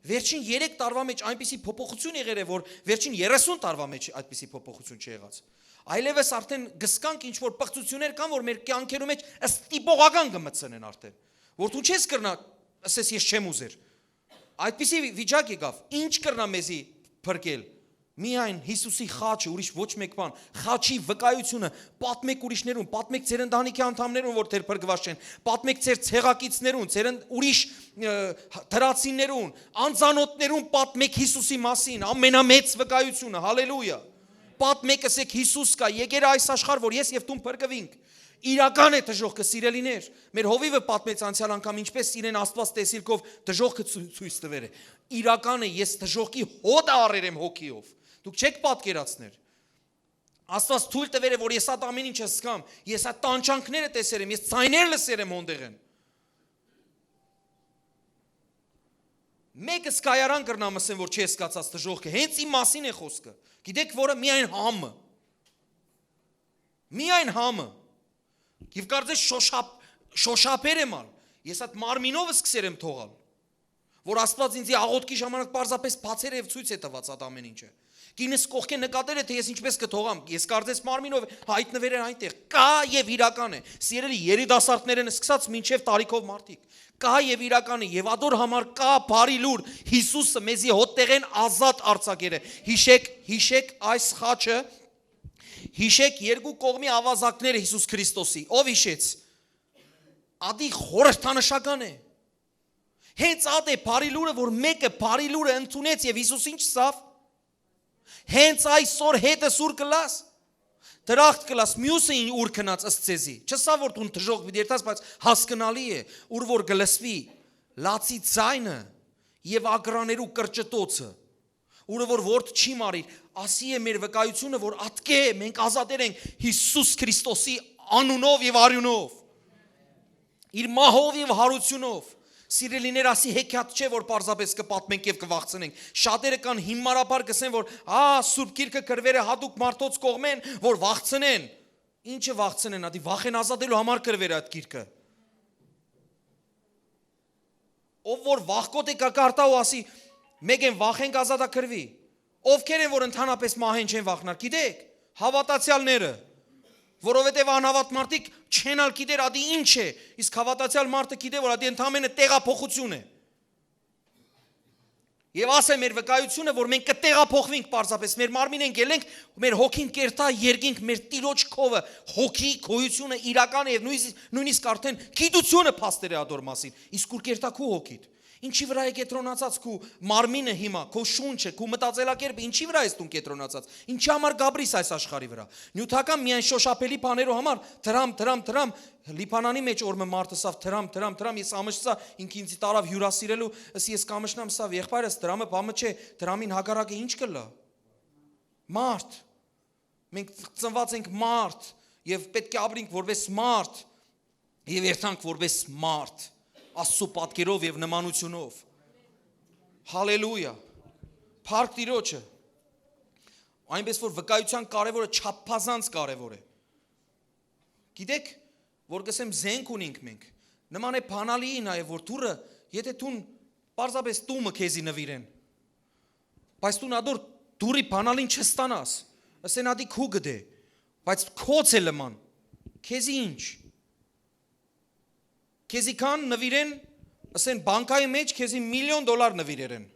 Վերջին 3 տարվա մեջ այնպիսի փոփոխություն եղել է, որ վերջին 30 տարվա մեջ այդպիսի փոփոխություն չեղած։ Այլևս արդեն գսկանք ինչ որ պղծություններ կան, որ մեր կյանքերու մեջ ստիպողական կմտցնեն արդեն։ Որ դու չես կրնա, ասես ես չեմ ուզեր։ Այդպիսի վիճակ եկավ։ Ինչ կրնա մեզի փրկել։ Միայն Հիսուսի խաչը, ուրիշ ոչ մեկ բան, խաչի վկայությունը, պատմեք ուրիշներուն, պատմեք ձեր ընտանիքի անդամներուն, որ դեռ փրկված չեն, պատմեք ձեր ցեղակիցներուն, ձեր ուրիշ դրացիներուն, անծանոթներուն պատմեք Հիսուսի մասին, ամենամեծ վկայությունը, հալելույա։ Պատմեք ասեք Հիսուս կա, եկեր այս աշխարհ, որ ես եւ դու փրկվինք։ Իրական է դժողքը, սիրելիներ։ Մեր հովիվը պատմեց անցյալ անգամ ինչպես իրեն Աստված տեսիլքով դժողքը ցույց տվեր է։ Իրական է, ես դժողքի հոտ առեր եմ հոգիով։ Դուք չեք պատկերացներ։ Աստված թույլ տվեր է, որ ես այդ ամեն ինչը զգամ, ես այդ տանջանքները տեսեր եմ, ես ցայներ լսեր եմ ոնդեղեն։ Մեկը սկայարան կրնամ ասեմ, որ չի հասկացած դժողքը, հենց իմ մասին է խոսքը։ Գիտեք, որը միայն համը։ Եվ կարծես շոշափեր եմ ալ, ես այդ մարմինովը սկսեր եմ թողալ, որ Աստված ինձի աղոթքի ժամանակ պարզապես բացեր եւ ցույց է տված այդ ամեն ինչը։ Կինս կողքեն նկատել է, թե ես ինչպես կթողամ, ես կարծես մարմինով հայտնվեր են այնտեղ, կա եւ իրական է։ Սիրելի երիտասարդներն սկսած մինչեւ տարիքով մարդիկ, կա եւ իրական է, եւ ադոր համար կա բարի լուր, Հիսուսը մեզի հոտեղեն ազատ արձակեր է։ Հիշեք այս խաչը, հիշեք երկու կողմի ավազակները Հիսուս Քրիստոսի, ով հիշեց։ Ադի խորհրդանշական է։ Հենց ատ է բարի լուրը, որ մեկը բարի լուրը ընդունեց եւ Հիսուսին չսավ։ Հենց այսօր հետը սուր կլաս, դրախտ կլաս, մյուսը ուր կնաց ըստ ցեզի, չսա որ դու դժող պիտի երթաս, բայց հասկանալի է, ուր որ գլսվի լացի ձայնը եւ ագրաներու կրճտոցը, ուրը որ ворդ չի մարիր, ասի է մեր վկայությունը, որ ատկե մենք ազատեր ենք Հիսուս Քրիստոսի անունով եւ արյունով, իր մահով եւ հարությունով, Սիրելիներ, ասի հեքիաթ չէ, որ պարզապես կպատմենք եւ կվախցնենք։ Շատերը կան հիմարաբար կսեն, որ Սուրբ Գիրքը գրվել է հատուկ մարդոց կողմեն, որ վախցնեն։ Ինչը վախցնեն, ադի վախեն ազատելու համար գրվել է այդ գիրքը։ Ով որ վախկոտ է կկարտա ու ասի, մեկ են վախենք ազատա գրվի։ Ովքեր են, որ ընդհանրապես մահեն չեն վախնար, գիտեք, հավատացյալները, որովհետև անհավատ մարդիկ չեն ալ գիտեր ադի ինչ է, իսկ հավատացյալ մարդը գիտե, որ ադի ընդամենը տեղափոխություն է։ Եվ ասե մեր վկայությունը, որ մենք կտեղափոխվենք պարզապես, մեր մարմին ենք ելենք, մեր հոգին կերտա երկինք, մեր տիրոջ քովը, հոգի գոյությունը իրական է եւ նույնիսկ արդեն գիտությունը փաստեր է ադոր մասին, իսկ ուր կերտա քու հոգիդ։ Ինչի վրա է կետրոնացած քու մարմինը հիմա, քո շունչը, քո մտածելակերպը, ինչի վրա ես դու կետրոնացած։ Ինչի համար գաբրիս այս աշխարհի վրա։ Նյութական միայն շոշափելի բաներով համար դրամ, լիփանանի մեջ օրը մարդը սավ դրամ, ես ամշծա ինքինց տարավ հյուրասիրելու, ես կամշնամ սավ եղբայրս դրամը բամը չէ, դրամին հագարակը ինչ կլա։ Մարդ։ Մենք ծնված ենք մարդ եւ պետք է ապրենք որպես մարդ եւ երթանք որպես մարդ։ Աստծո պատկերով եւ նմանությունով։ Հալելույա։ Փառք Տիրոջը։ Այնպես որ վկայության կարևորը չափազանց կարևոր է։ Գիտեք, որ գսեմ զենք ունենք մենք։ Նման է բանալի նաեւ որ դուրը, եթե դուն պարզապես տումը քեզի նվիրեն։ Բայց դու ադոր դուրի բանալին չստանաս։ Ասեն ադի քու գդե։ Բայց քոց է լման։ Քեզի ինչ։ Քեզի կան նվիրեն, ասեն բանկայի մեջ քեզի $1,000,000 նվիրեն։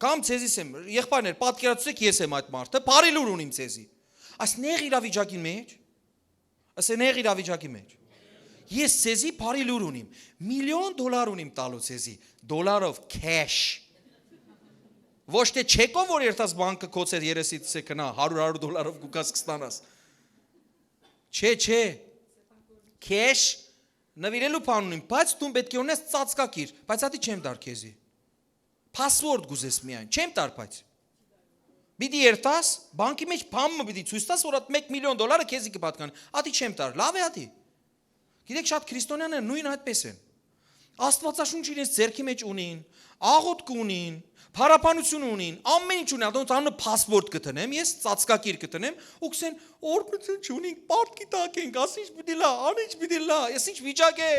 Կամ ցեզիս եմ, եղբայրներ, պատկերացրեք ես եմ այդ մարդը, բարի լուր ունիմ ցեզի։ Այս նեղ իրավիճակի մեջ, ասեն նեղ իրավիճակի մեջ։ Ես ցեզի բարի լուր ունիմ, $1,000,000 ունիմ տալու ցեզի, դոլարով cash։ Ոչ թե չեկով որ երթաս բանկը կոծեր երեսից կնա $100 կուկաս կստանաս։ Չէ։ Cash նվիրելու բան ունիմ, բայց դու պետք է ունես ծածկակիր, բայց ադի չեմ տար քեզի։ Password գուզես միայն, չեմ տար բայց։ Պիտի երթաս, բանկի մեջ բամը պիտի ցույց տաս, որ այդ $1,000,000 քեզի կպատկան։ Ադի չեմ տար, լավ է ադի։ Գիտեք շատ քրիստոնյաները նույն այդպես են։ Աստվածաշունչ իրենց ձեռքի մեջ ունին, աղոթք ունին, փարապանություն ունին, ամեն ինչ ունին, ադոնց անունը passport կտնեմ, ես ծածկակիր կտնեմ, ու կսեն օրգնություն չունենք, պարտքի տակ ենք, ասի ինչ պիտի լա, անիչ պիտի լա, ես ինչ վիճակ է։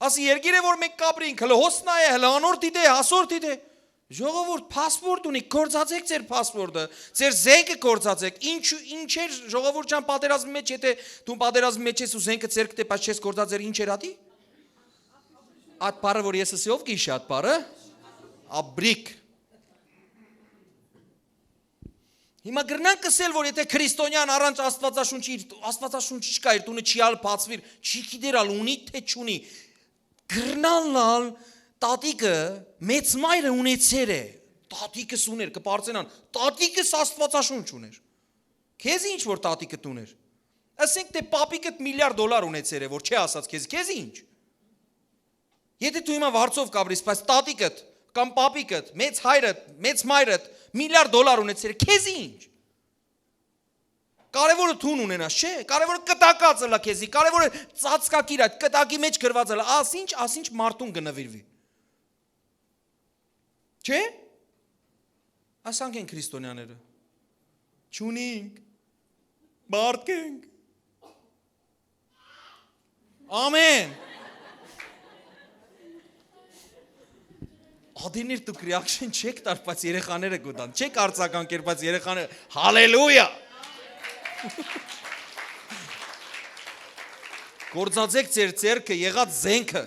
Ասի երկիր է որ մենք կապրենք, հլը հոսնա է, հլը անորդ իդե, հասորդ իդե։ Ժողովուրդ passport ունի, կործացեք ձեր passport-ը, ձեր զենքը կործացեք։ Ինչ էր ժողովուրդ ջան պատերազմի մեջ, եթե դու պատերազմի մեջ ես ու զենքը ձեռք դե բայց չես կործացել, ինչ էր ադի։ Այդ բառը որ ես ասի ով գիշի այդ բառը։ Աբրիկ։ Հիմա գրնանք ասել, որ եթե քրիստոնյան առանց Աստվածաշունչ չկա, իր տունը չի ալ բացվիր, չի գիտերալ ունի թե չունի։ Գրնալալ տատիկը մեծ մայրը ունեցեր է։ Տատիկս ուներ, կպարծենան, տատիկս Աստվածաշունչ ուներ։ Քեզ ինչ որ տատիկը ուներ։ Ասենք թե պապիկդ $1,000,000 ունեցեր է, որ չի ասած քեզ ինչ։ Եթե դու հիմա վարձով կաբրես, բայց տատիկդ կամ պապիկդ, մեծ հայրդ, մեծ մայրդ $1,000,000 ունեցել, քեզ ինչ։ Կարևորը թուն ունենաս, չէ, կարևորը կտակածը լա քեզի, կարևորը ծածկակիր այդ կտակի մեջ գրվածը լա, ասինչ մարդուն կնվիրվի։ Չէ։ Ասանք են քրիստոնյաները։ Չունինք, մարդ ենք։ Ամեն։ Ադիներ դուք reaction չեք տար, բայց երեխաները գուտան, չեք արցական կերպած երեխաները, հալելույա։ Գործածեք ձեր ձեռքը, եղած զենքը,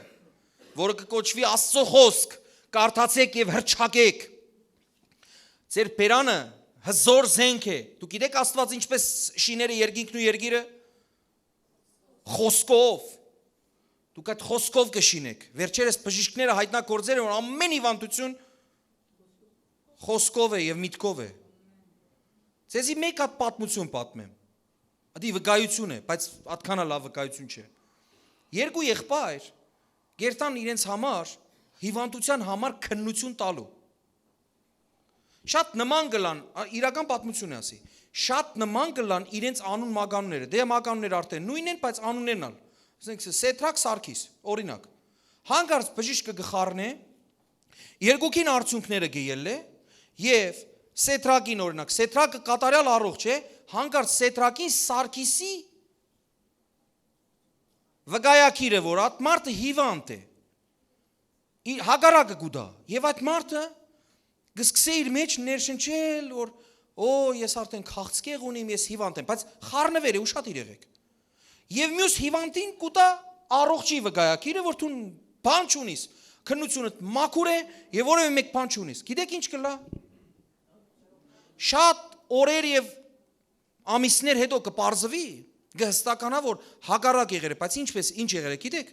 որը կկոչվի Աստծո խոսք, կարդացեք եւ հրճակեք։ Ձեր բերանը հզոր զենք է։ Դուք գիտեք Աստված ինչպես շիները երկինքն ու երգիրը խոսքով։ Դուք այդ խոսքով կշինեք։ Վերջերս բժիշկները հայտնագործել են, որ ամեն հիվանդություն խոսքով է եւ միտքով է։ Ձեզի մեկ հատ պատմություն պատմեմ։ Ադի վկայություն է, բայց այդքան լավ վկայություն չէ։ Երկու եղբայր գերտան իրենց համար հիվանդության համար քննություն տալու։ Շատ նման գլան, իրական պատմություն է ասի։ Շատ նման գլան իրենց անուն մականունները։ Դե մականունները արդեն նույնն են, բայց անուններն ալ։ Ասենք Սեթրակ Սարգիս, օրինակ։ Հանկարծ բժիշկը գխառն է, երկուքին արդյունքները գիել է, եւ Սեթրակին օրինակ, Սեթրակը կատարյալ առողջ է, հանկարծ Սեթրակին Սարգիսի վկայակիրը, որ այդ մարդը հիվանդ է, հագարակը գուդա, եւ այդ մարդը գսկսե իր մեջ ներշնչել, որ ես արդեն քաղցկեղ ունիմ, ես հիվանդ եմ, բայց խառնվեր է, ուշադիր եղեք։ Եվ մյուս հիվանդին կուտա առողջի վկայակիրը, որ դու բան չունիս, քննությունդ մաքուր է եւ որևէ մեկ բան չունիս։ Գիտեք ինչ կլա։ Շատ օրեր եւ ամիսներ հետո կպարզվի, կհստականա, որ հակառակ եղել է, բայց ինչ եղել է, գիտեք։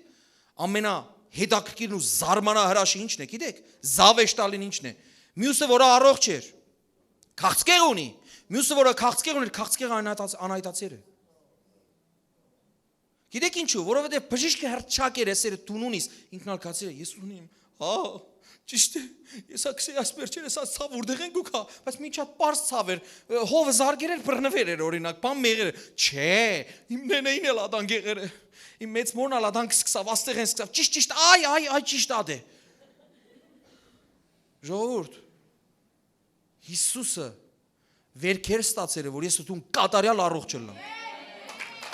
Ամենահետաքրքիրն ու զարմանահրաշը ինչն է, գիտեք։ Զավեշտալին ինչն է։ Մյուսը, որը առողջ էր, քաղցկեղ ունի, մյուսը, որը քաղցկեղ ուներ, քաղցկեղ անհայտացել է։ Գիտեք ինչու, որովհետև բժիշկը հրճակ էր ասել դու ունիս, ինքն ալ կացել է, ես ունիմ, ճիշտ է, ես ակսե ասպեր չեր, ես ցավ որտեղ են գուքա, բայց մի շատ པարզ ցավ էր, հովը զարգեր էր, բռնվեր էր օրինակ, բան մեղեր էր, չէ, իմ նենեին էլ ադան գեղեր է, իմ մեծ մորն ալ ադան կսկսավ, աստեղ են սկսավ, ճիշտ, այ ճիշտ ադե։ Ժողովուրդ, Հիսուսը վերքեր ստացել է, որ ես դու կատարյալ առողջ եմ։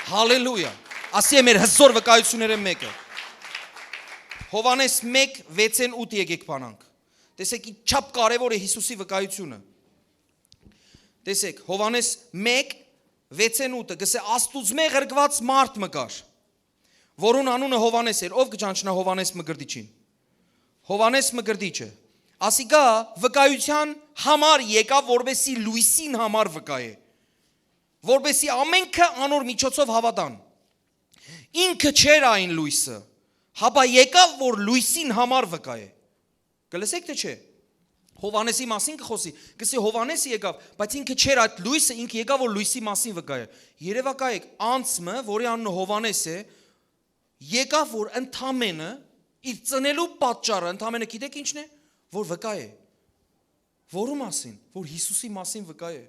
Հալելույա։ Ասի մեր հզոր վկայությունները մեկը։ Հովանես 1:6-8 եկեք բանանք։ Տեսեք ինչապ կարևոր է Հիսուսի վկայությունը։ Տեսեք Հովանես 1:6-8-ը գսե Աստուծմե ղրկված մարդ մկար, որուն անունը Հովանես էր, ով կճանչնա Հովանես Մկրտիչին։ Հովանես Մկրտիչը ասիկա վկայության համար եկավ, որբեսի լույսին համար վկայե, որբեսի ամենքը անոր միջոցով հավատան։ Ինքը չէր այն լույսը, հապա եկավ, որ լույսին համար վկայե։ Կլսեք թե չէ։ Հովանեսի մասին կխոսի, գսի Հովանեսը եկավ, բայց ինքը չէր այդ լույսը, ինքը եկավ, որ լույսի մասին վկայե։ Երևակայեք, անցմը, որի անունը Հովանես է, եկավ, որ ընդամենը իր ծնելու պատճառը, ընդամենը գիտեք ինչն է, որ վկայե։ Որու մասին, որ Հիսուսի մասին վկայե։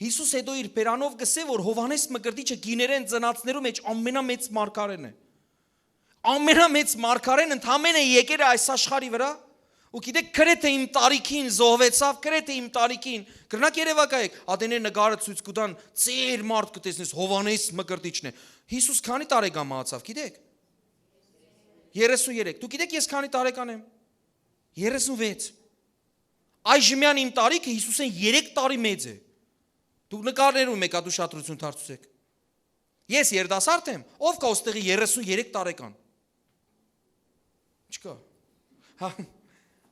Հիսուս հետո իր բերանով գսե, որ Հովանես Մկրտիչը գիներեն ծնածներու մեջ ամենամեծ մարգարեն է։ Ամենամեծ մարգարեն ընդամենը եկել է այս աշխարհի վրա, ու գիտեք, գրեթե իմ տարիքին զոհվեցավ, գրեթե իմ տարիքին։ Գրնակ երևակայեք, ադեներ նկարը ցույց կտան, ծեր մարդ կտեսնես, Հովանես Մկրտիչն է։ Հիսուս քանի տարեկան մահացավ, գիտեք։ 33։ Դու գիտեք ես քանի տարեկան եմ։ 36։ Այժմյան իմ տարիքը Հիսուսեն 3 տարի մեծ է։ Դուք նկարներում եք, դու շատրություն դարձուսեք։ Ես երդասարդ եմ, ով կա ոստեղի 33 տարեկան։ Չկա։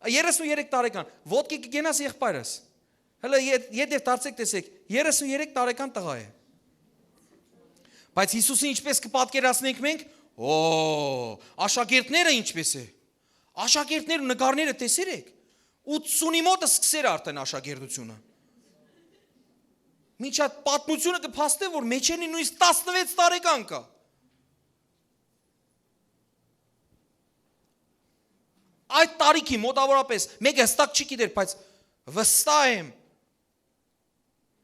33 տարեկան, ոտքի կգենաս եղբայրս։ Հələ յետև դարձեք տեսեք, 33 տարեկան տղա է։ Բայց Հիսուսը ինչպես կպատկերացնենք մենք, աշակերտները ինչպես է։ Աշակերտները ու նկարները տեսեր եք։ 80-ի մոտը սկսեր արդեն աշակերտությունը։ Միջատ պատմությունը կփաստե, որ մեջենի նույնիսկ 16 տարեկան կա։ Այդ տարիքի մոտավորապես մեկը հստակ չի գիտեր, բայց վստահ եմ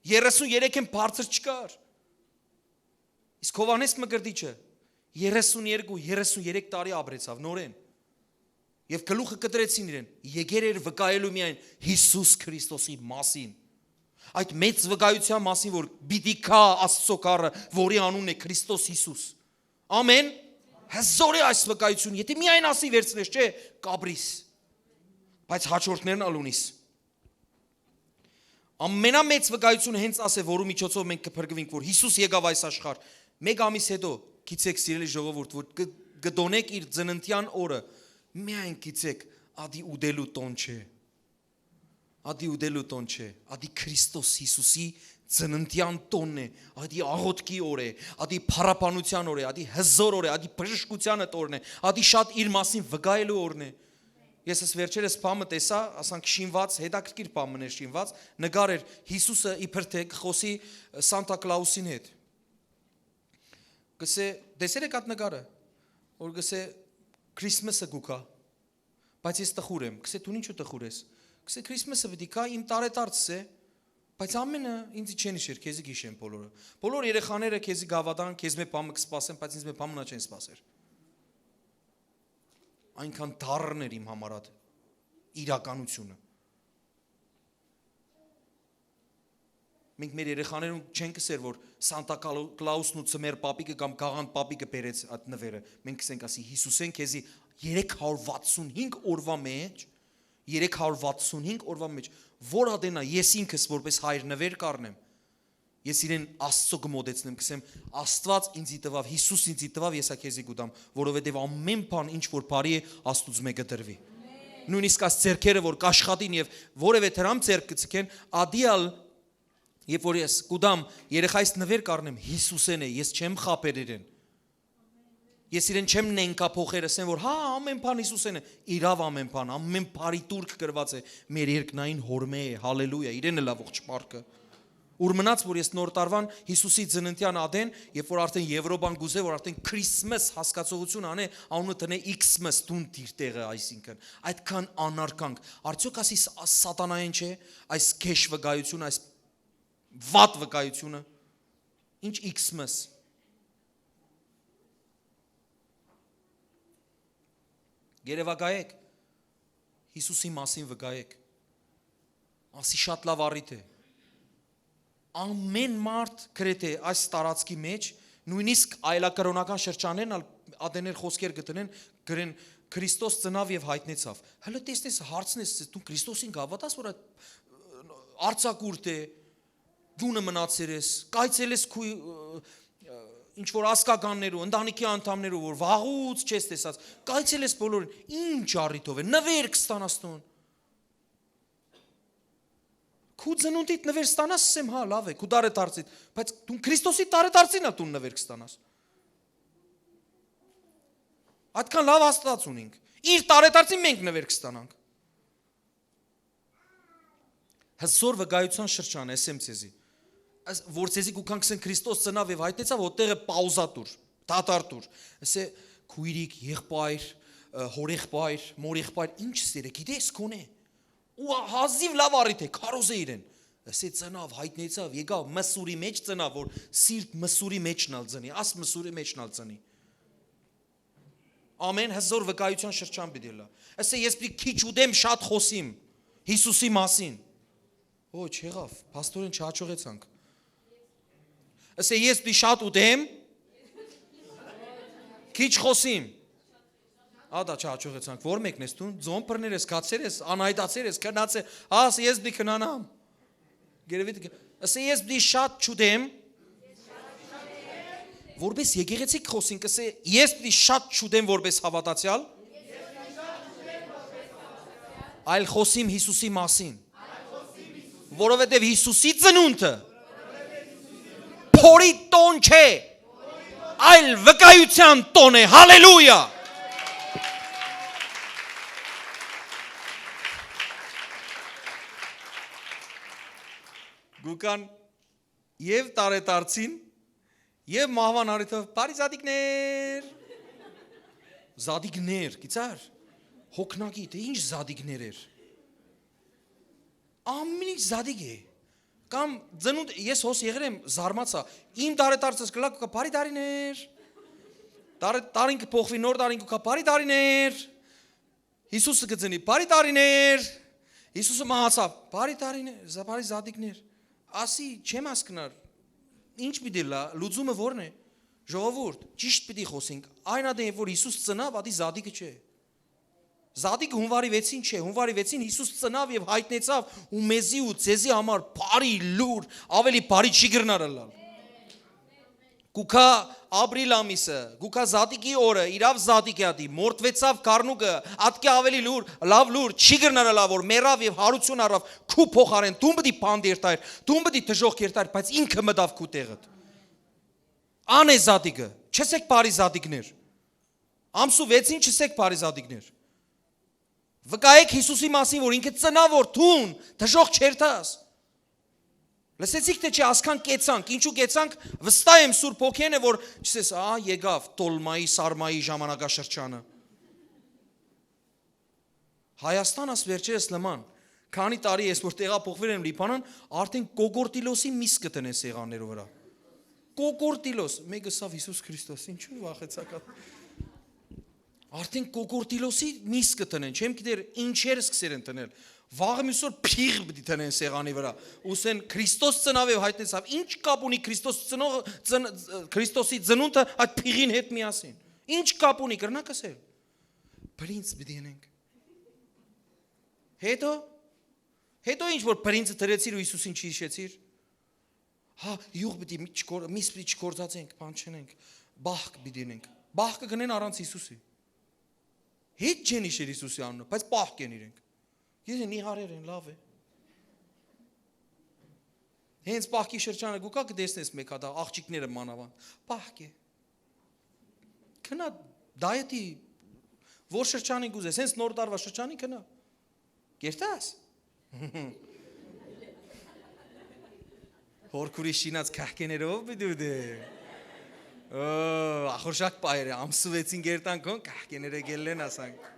33-ին բարձր չկար։ Իսկ Հովանես Մկրտիչը 32-33 տարի ապրեցավ նորեն։ Եվ գլուխը կտրեցին իրեն, եկեր էր վկայելու միայն Հիսուս Քրիստոսի մասին։ Այդ մեծ վկայության մասին, որ պիտի կա Աստծո կառը, որի անունն է Քրիստոս Հիսուս։ Ամեն։ Հզոր է այս վկայությունը, եթե միայն ասի վերցնես, չէ, կաբրիս։ Բայց հաջորդներն ալ ունիս։ Ամենամեծ վկայությունը հենց ասե, որու միջոցով մենք կփրկվենք, որ Հիսուս եկավ այս աշխարհ։ Մեկ ամիս հետո գիտեք սիրելի ժողովուրդ, որ կդոնեք իր ծննդյան օրը, միայն գիտեք, ադի ուդելու տոն չէ։ Ադի ուդելու տոն չէ, ադի Քրիստոս Հիսուսի ծննդյան տոնն է, ադի աղոթքի օր է, ադի փառապանության օր է, ադի հզոր օր է, ադի բժշկության օրն է, ադի շատ իր մասին վկայելու օրն է։ Ես ես վերջերս բամը տեսա, ասանք շինված, հետաքրքիր բամն էր շինված, նկար էր Հիսուսը իբր թե խոսի Սանտա Կլաուսին հետ։ Գսե, դեսեր եք այդ նկարը, որ գսե Քրիսմասը գուքա, բայց ես տխուր եմ, գսե դու ինչու տխուր ես։ Գսե Քրիսմասը պետք է իմ տարեդարձս է, բայց ամենը ինձ չեն իշեր, քեզի գիշեն բոլորը։ Բոլոր երեխաները քեզի գավադան, քեզ մե բամը կսպասեն, բայց ինձ մե բամը չեն սպասեր։ այնքան դառն էր իմ համար այդ իրականությունը։ Մենք մեր երեխաներուն չենք ասեր, որ Սանտա Կլաուսն ու ծմեր պապիկը կամ Գաղանդ պապիկը բերեց այդ նվերը։ Մենք ասենք ասի Հիսուսեն քեզի 365 օրվա մեջ 365 օրվա մեջ որ ադենա ես ինքս որպես հայր նվեր կառնեմ։ Ես իրեն Աստծո գմոդեցնեմ, կսեմ Աստված ինձի տվավ, Հիսուս ինձի տվավ, ես քեզի գուտամ, որովհետև ամեն բան ինչ որ բարի է Աստուծո մեկը դրվի։ Նույնիսկ այս ձեռքերը որ կաշխատին եւ որևէ դրամ ձեռք կցկեն, ադիալ երբ որ ես գուտամ երեխայիս նվեր կառնեմ, Հիսուսեն է, ես չեմ խապեր իրեն։ Ես իրեն չեմ նենկա փոխեր ասեմ, որ հա ամեն բան Հիսուսեն է, իրավ ամեն բարի տուրք գրված է մեր երկնային հորմե է, հալելույա, իրեն է լավ ողջ պարկը։ Ուր մնաց որ ես նոր տարվան Հիսուսի ծննդյան ադեն, երբ որ արդեն Եվրոպան գուզե որ արդեն Քրիսմաս հասկացողություն անե, անունը տնե Xmas տուն դիր տեղը, այսինքն այդքան անարկանք, արդյոք ասի սատանային չէ, այս քեշ վկայությունը, այս վատ վկայությունը, ինչ Xmas։ Երևակայեք, Հիսուսի մասին վկայեք, ասի շատ լավ առիթ է։ Ամեն մարդ գրեթե այս տարածքի մեջ, նույնիսկ այլակրոնական շրջաններն ադեներ խոսքեր գտնեն, գրեն Քրիստոս ծնավ եւ հայտնեցավ։ Հələ տեսնես հարցնես, դու Քրիստոսին գավատաս, որ արցակուրտ է, դունը մնացել ես, կայցել ես ինչ որ ասկականներու, ընտանիքի անդամներու, որ վաղուց չես տեսած, կայցել ես բոլորին, ինչ առիթով է, նվեր կստանաս տուն։ Քու ծնունդիդ նվեր ստանաս, ասեմ, հա, լավ է, քու տարեդարձիդ, բայց դու Քրիստոսի տարեդարձին ա տուն նվեր կստանաս։ Այդքան լավ Աստված ունենք։ Իր տարեդարձին մենք նվեր կստանանք։ Հզոր վկայության շրջան է, ասեմ ցեզի։ Որ ցեզի գուքան կսեն Քրիստոս ծնավ եւ հայտնեցավ, որտեղը պաուզա տուր, դատար տուր։ Ասե քույրիկ, եղբայր, հորեղբայր, մորեղբայր, ինչ սեր է, գիտես քոնե։ Ու հազիվ լավ առիթ է, քարոզ է իրեն։ Ասե ծնավ, հայտնեցավ, եկավ մսուրի մեջ ծնավ, որ սիրտ մսուրի մեջն ալ ծնի, աս մսուրի մեջն ալ ծնի։ Ամեն հզոր վկայության շրջան պիտի լա։ Ասե ես պիտի քիչ ուդեմ շատ խոսիմ Հիսուսի մասին։ Ոչ, եղավ, պաստորեն չհաջողեցանք։ Ասե ես պիտի շատ ուտեմ, քիչ խոսիմ։ Ադա չհաջողեցանք, որ մեկն ես դու, ձոմբրներ ես, կացեր ես, անհայտացեր ես, քնացել, ասե ես պիտի քնանամ։ Գերեւի, ասե ես պիտի շատ չուտեմ, որպես եկեղեցիկ խոսենք, ասե ես պիտի շատ չուտեմ որպես հավատացյալ, այլ խոսիմ Հիսուսի մասին, որովհետև Հիսուսի ծնունդը փորի տոն չէ, այլ վկայության տոն է, հալելույա։ Գուկան եւ տարեդարձին եւ մահվան առիթով բարի զադիկներ, գիծար, հոգնակի, թե ինչ զադիկներ էր, ամեն ինչ զադիկ է, կամ ծնունդ, ես հոս եղել եմ զարմացա, իմ տարեդարձս կլակ կա բարի տարիներ, տարին կփոխվի նոր տարին կա բարի տարիներ, Հիսուսը կծնի բարի տարիներ, Հիսուսը մահացավ, բարի տարիներ, բարի զադիկներ, ասի չեմ հասկնար, ինչ պիտի լա, լուծումը որն է, ժողովուրդ, ճիշտ պիտի խոսենք, այն ադեն որ Հիսուս ծնավ, ադի զադիկը չէ, զադիկը հունվարի 6-ին չէ, հունվարի 6-ին Հիսուս ծնավ եւ հայտնեցավ ու մեզի ու ցեզի համար բարի լուր, ավելի բարի չի գրնարը լալ։ Գուքա ապրիլ ամիսը, գուքա զադիկի օրը, իրավ զադիկ է ադի, մորթվեցավ կարնուկը, ատկի ավելի լուր, լավ լուր, չի գրնարը լավ, որ մերավ եւ հարություն առավ, քու փոխարեն, դու պիտի բանդ երթայր, դու պիտի դժոխք երթայր, բայց ինքը մտավ քու տեղդ։ Ան է զադիկը, չսեք բարի զադիկներ։ Ամսու 6-ին չսեք բարի զադիկներ։ Վկայեք Հիսուսի մասին, որ ինքը ծնավ որ թուն, դժոխք չերթաս։ Լսեցիք թե չի ասքան կեցանք, ինչու կեցանք, վստահ եմ Սուրբ Հոգին է, որ չսես, եկավ Տոլմայի, Սարմայի ժամանակաշրջանը։ Հայաստան աս վերջերս նման, քանի տարի ես որ տեղափոխվել եմ Լիբանան, արդեն Կոգորտիլոսի միս կտնեն սեղաններով վրա։ Կոգորտիլոս, մեկը սավ Հիսուս Քրիստոս, ինչու վախեցակա։ Արդեն կոկորտիլոսի միս կտնեն, չեմ գիտեր ինչեր սկսեր են տնել։ Վաղը մյուսօր փիղ պիտի տնեն սեղանի վրա։ Ուսեն Քրիստոս ծնավև հայտնեցավ։ Ինչ կապ ունի Քրիստոսի ծնունդը այդ փիղին հետ միասին։ Ինչ կապ ունի կրնակ ասել։ Պրինց պիտի ենենք։ Հետո ինչ որ պրինցը դրեցիր ու Հիսուսին չի հիշեցիր։ Հա, յուղ պիտի միս պիտի չկործածենք, բան չնենք։ Բահկ պիտի ենենք։ Բահկը գնեն առանց Հիսուսի։ Հետ չեն իշեր Հիսուսի անունը, բայց բահկ են իրենք։ Ես նիհարեր են, լավ է։ Հենց բահկի շրջանը գուկա կտեսնես մեկ հատ աղջիկները մանավանդ։ Բահկ է։ Քնա դայետի որ շրջանի գուզես, հենց նոր տարվա շրջանի քնա։ Կերտաս։ Հորքուրի շինած քահկեներով բիդու դե։ Ախորժակ պայր է, ամսուվեցին գերտան կոն քահկեները գելեն ասանք։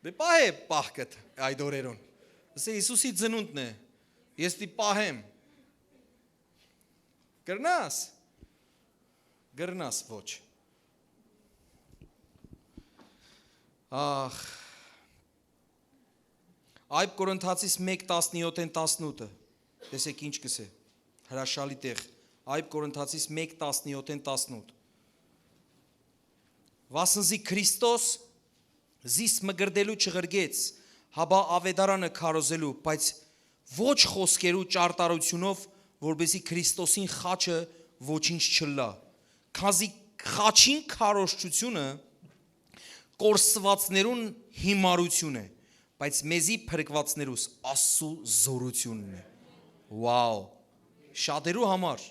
Դե պահե պահկըտ այդ օրերուն։ Ասե Հիսուսի ծնունդն է։ Ես դի պահեմ։ Գրնաս։ Գրնաս ոչ։ Ախ։ Այբ Կորինթացիս 1:17-18 տեսեք ինչ կսե հրաշալի տեղ Այբ Կորինթացիս 1:17-18 Վասնզի Քրիստոս զիս մգրդելու չղրգեց հաբա ավետարանը քարոզելու բայց ոչ խոսքերու ճարտարությունով որբեսի Քրիստոսին խաչը ոչինչ չլա քանզի խաչին քարոզչությունը կորսվածներուն հիմարություն է բայց մեզի փրկվածներուս Աստծո զորությունն է Վաու շատերու համար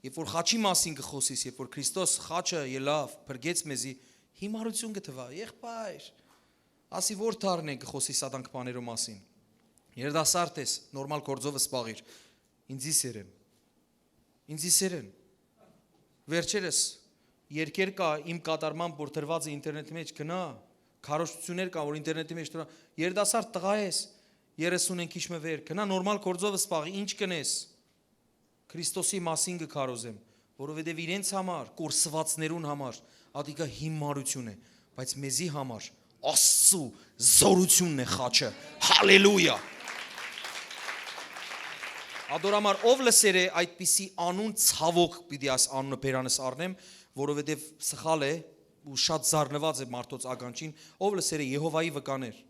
երբ որ խաչի մասին կխոսես երբ որ Քրիստոս խաչը ելավ փրկեց մեզի հիմարություն գտվա եղբայր ասի որ թարնեն կխոսի սատանք բաներու մասին երդասարդ ես նորմալ գործովը սպաղիր ինձի սերեն վերջերս երկեր կա իմ կատարմամբ որ դրված է ինտերնետի մեջ գնա քարոզություններ կա որ ինտերնետի մեջ դրա երդասարդ տղա ես 30-ին քիչ մը վեր գնա նորմալ գործովը սպաղի ինչ կնես Քրիստոսի մասին կքարոզեմ որովհետև իրենց համար կորսվածներուն համար ադիկա հիմարություն է բայց մեզի համար Աստծո զորությունն է խաչը հալելույա Ադորամար ով լսեր է այդպիսի անուն ցավոք պիտի աս անունը բերանս առնեմ որովհետև սխալ է ու շատ զարնված է մարդոց ականջին ով լսեր է Եհովայի վկաներ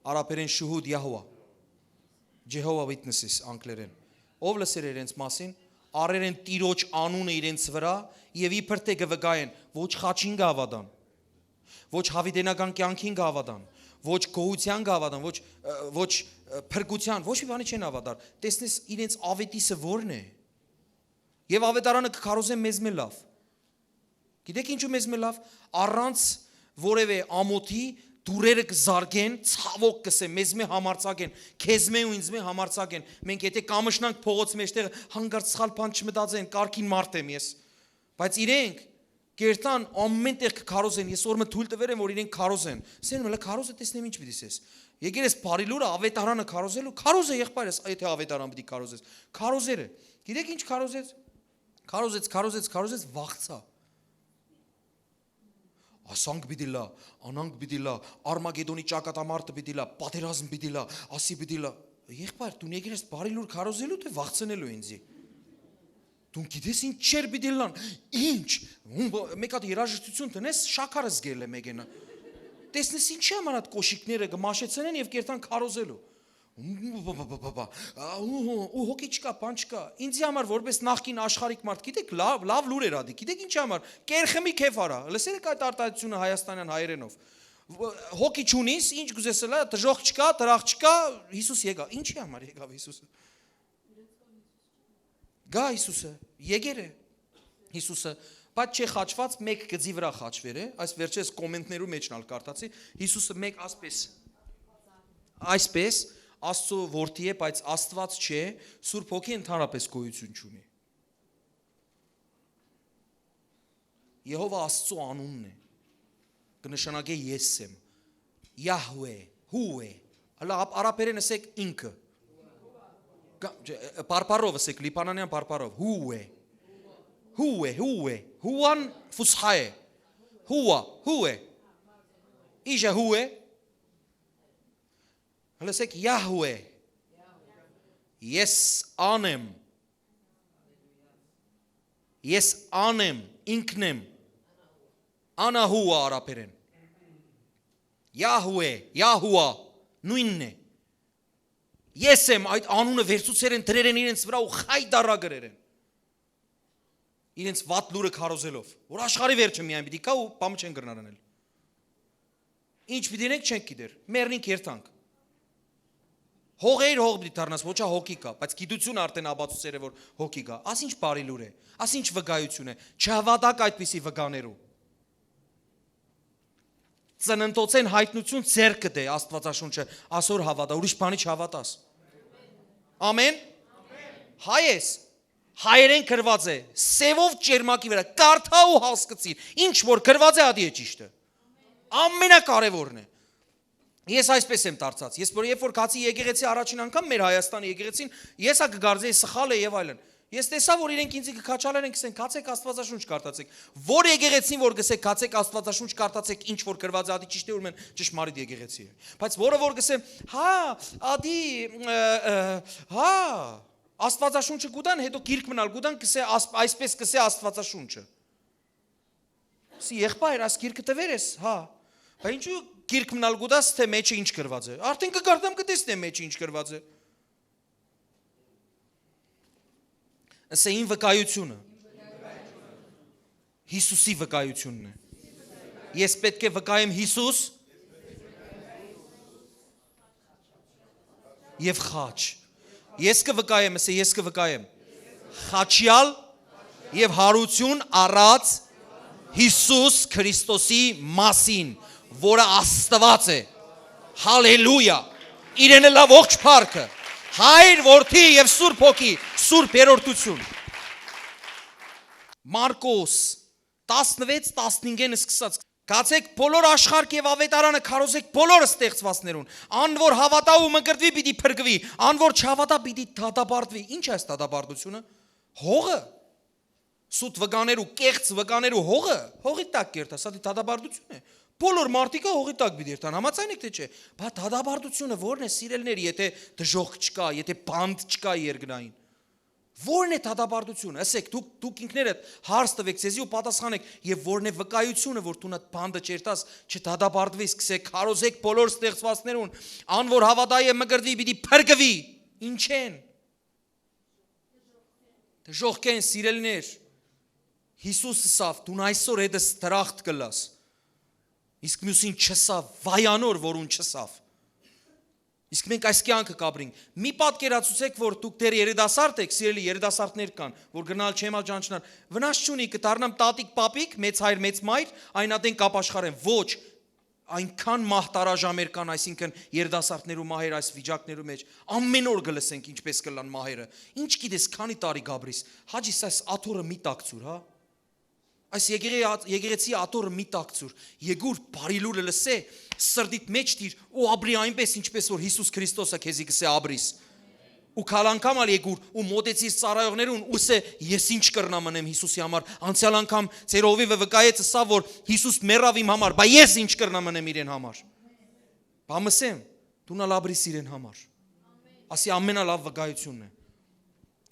արաբերեն շուհուդ Yahweh Jehovah Witnesses անգլերեն ով լսեր է իրենց մասին արերեն տիրոջ անունը իրենց վրա եւ իբր թե կվկայեն ոչ խաչին գավադան ոչ հավիտենական կյանքին գավադան ոչ գոհության գավադան ոչ փրկության ոչ մի բանի չեն ավադար տեսնես իրենց ավետիսը որն է եւ ավետարանը կքարոզեն մեզ մե լավ գիտեք ինչու մեզ մե լավ առանց որևէ ամոթի դուրերը կզարգեն ցավոք կսեն մեզ մե համարցակեն քեզ մե ու ինձ մե համարցակեն մենք եթե կամշնանք փողոց մեջտեղ հանգարց սխալ բան չմտածեն կարգին մարդ եմ ես բայց իրենք Կերտան ամեն տեղ կքարոզեն, ես օրը թույլ տվեր եմ, որ իրենք քարոզեն։ Սեն մելը քարոզը տեսնեմ ինչ պիտի ասես։ Եկեր ես բարի լուրը ավետարանը քարոզելու, քարոզը եղբայրս, եթե ավետարան պիտի քարոզես։ Քարոզերը։ Գիտեք ինչ քարոզեց։ Քարոզեց, վախցա։ Ասանք պիտի լա, անանք պիտի լա, Արմագեդոնի ճակատամարտը պիտի լա, պատերազմ պիտի լա, ասի պիտի լա։ Եղբայր, դու եկեր ես բարի լուր քարոզելու, թե վախցնելու ինձի։ Դու գիտես ինչ չեր պիտի լան, ինչ, մեկ հատ երաժշտություն տնես, շաքարը զգել է մեկենը, տեսնես ինչի համար այդ կոշիկները գմաշեցնեն և կերտան քարոզելու, ու հոգի չկա, բան չկա, ինձի համար որպես նախկին աշխարհիկ մարդ, գիտեք լավ լուր էր ադի, գիտեք ինչի համար, կերխմի քեֆ արա, լսեր եք այդ արտահայտությունը հայաստանյան հայերենով, հոգի չունիս, ինչ գուզես լա, դժոխք չկա, տրախ չկա, Հիսուս եկավ, ինչի համար եկավ Հիսուսը Գա Հիսուսը, եկեր է Հիսուսը, բայց չէ խաչված մեկ գծի վրա խաչվեր է, այս վերջես կոմենտներու մեջն ալ կարդացի, Հիսուսը մեկ այսպես, Աստծո որդի է, բայց Աստված չէ, Սուրբ Հոգի ընդհանրապես գոյություն չունի։ Եհովա Աստծո անունն է, կնշանակե ես եմ, Yahweh, Hu-է, հլա արաբերեն ասեք ինքը, Պարպարով ասեք, լիպանանյան պարպարով, Hu-է, Հուան ֆուսխա է, Հու է։ Իժը հու է։ Լսեք Յահուե։ Ես անեմ։ Ես անեմ, ինքն եմ։ Անահու արաբերեն։ Յահուե, Յահուա, նույնն է։ Ես եմ այդ անունը վերցուցեր են դրեր են իրենց վրա ու խայդարա գրեր են։ Իրենց վատ լուրը քարոզելով, որ աշխարհի վերջը միայն պիտի կա ու բամը չեն գրնարանել։ Ինչ պիտի ենք չենք գիտեր, մեռնինք երթանք։ Հողեր հող պիտի դառնաս, ոչա հոգի կա, բայց գիտությունը արդեն աբացուցեր է, որ հոգի կա։ Աս ինչ բարի լուր է, աս ինչ վկայություն է, չհավատակ այդպիսի վկաներու։ Ծննդոցեն հայտնություն ձեռքը դե Աստվածաշունչը, ասոր հավատա, ուրիշ բանի չհավատաս։ Ամեն։ Հայ ես, հայերեն գրված է, սևով ճերմակի վրա, կարդա ու հասկացիր, ինչ որ գրված է ադի է ճիշտը։ Ամենակարևորն է։ Ես այսպես եմ դարձած, ես որ երբ որ գացի եկեղեցի առաջին անգամ մեր Հայաստանի եկեղեցին, ես ա կգարձեի սխալ է եւ այլն։ Ես տեսա որ իրենք ինձ կքաչալեն են գսեն, կացեք Աստվածաշունչ կարդացեք։ Որ եկեղեցին որ գսեք, կացեք Աստվածաշունչ կարդացեք, ինչ որ գրված է ադի ճիշտ է ուրեմն ճշմարիտ եկեղեցի է։ Բայց որը որ գսեմ, հա, ադի, հա, Աստվածաշունչը գուտան, հետո գիրք մնալ գուտան, գսե այսպես գսե Աստվածաշունչը։ Սի եղբայր, աս գիրքը տվեր ես, հա։ Բայց ինչու գիրք մնալ գուտաս, թե մեջը ինչ գրված է։ Արդեն կգարտամ կտեսնեմ մեջը ինչ գրված է։ Ասե ին վկայությունը։ Հիսուսի վկայությունն է։ Ես պետք է վկայեմ Հիսուս եւ խաչ։ Ես կվկայեմ, ասե ես կվկայեմ խաչյալ եւ հարություն առած Հիսուս Քրիստոսի մասին, որը Աստված է։ Հալելույա։ Իրենը լավ ողջ փառքը։ Հայր, որդի եւ Սուրբ Հոգի, Սուրբ երրորդություն։ Մարկոս 16-15-ն սկսած։ Գացեք բոլոր աշխարհք եւ ավետարանը քարոզեք բոլոր ստեղծվածներուն։ Ան որ հավատա ու մկրտվի պիտի փրկվի, ան որ չհավատա պիտի դատաբարտվի։ Ինչ է այս դատաբարտությունը։ Հողը։ Սուտ վկաներու, կեղծ վկաներու հողի տակ կերտա, սա դատաբարտություն է։ Բոլոր մարդիկը հողի տակ պիտի երթան, համաձայն եք թե չէ։ Բայց դատաբարտությունը ո՞րն է, սիրելիներ, եթե դժոխք չկա, եթե բանտ չկա երկնային։ Ո՞րն է դատաբարտությունը։ Ասեք, դուք ինքներդ հարց տվեք ցեզի ու պատասխանեք, եւ ո՞րն է վկայությունը, որ դու նա բանդը չերտաս, չդատաբարտվես, սկսեք քարոզեք բոլոր ստեղծվածներուն, ան որ հավատա եւ մկրտվի պիտի փրկվի։ Ինչ են։ Դժոխքեն սիրելիներ։ Հիսուսը սավ, դու այսօր հետս դրախտ կլաս։ Իսկ մյուսին չսավ, վայանոր որուն չսավ։ Իսկ մենք այս կյանքը կապրինք։ Մի պատկերացուցեք, որ դուք դեռ երիտասարդ եք, սիրելի երիտասարդներ կան, որ գնալ չեմալ ճանչնան։ Վնաս չունի, կդառնամ տատիկ պապիկ, մեծ հայր, մեծ մայր, այն ատեն կապաշխարեն։ Ոչ, այնքան մահտարաժամեր կան, այսինքն երիտասարդներու մահեր այս վիճակներու մեջ։ Ամեն օր գլսենք ինչպես կլան մահերը։ Ինչ գիտես, քանի տարի գաբրիս։ Հաջիս այս աթորը մի տակցուր, հա։ Այս եկեղեցի աթորը մի տակցուր, եկուր բարի լուրը լսե, սրդիդ մեջ դիր ու ապրի այնպես ինչպես որ Հիսուս Քրիստոսը քեզի կսե ապրիս։ Ու քալ անգամ ալ եկուր ու մոտեցիր ծառայողներուն ու սե ես ինչ կրնամ անեմ Հիսուսի համար։ Անցյալ անգամ ձեր ովիվը վկայեց սա որ Հիսուս մեռավ իմ համար, բայց ես ինչ կրնամ անեմ իրեն համար։ Բամսեմ, դու նա լաբրիս իրեն համար։ Ասի ամենալավ վկայությունն է։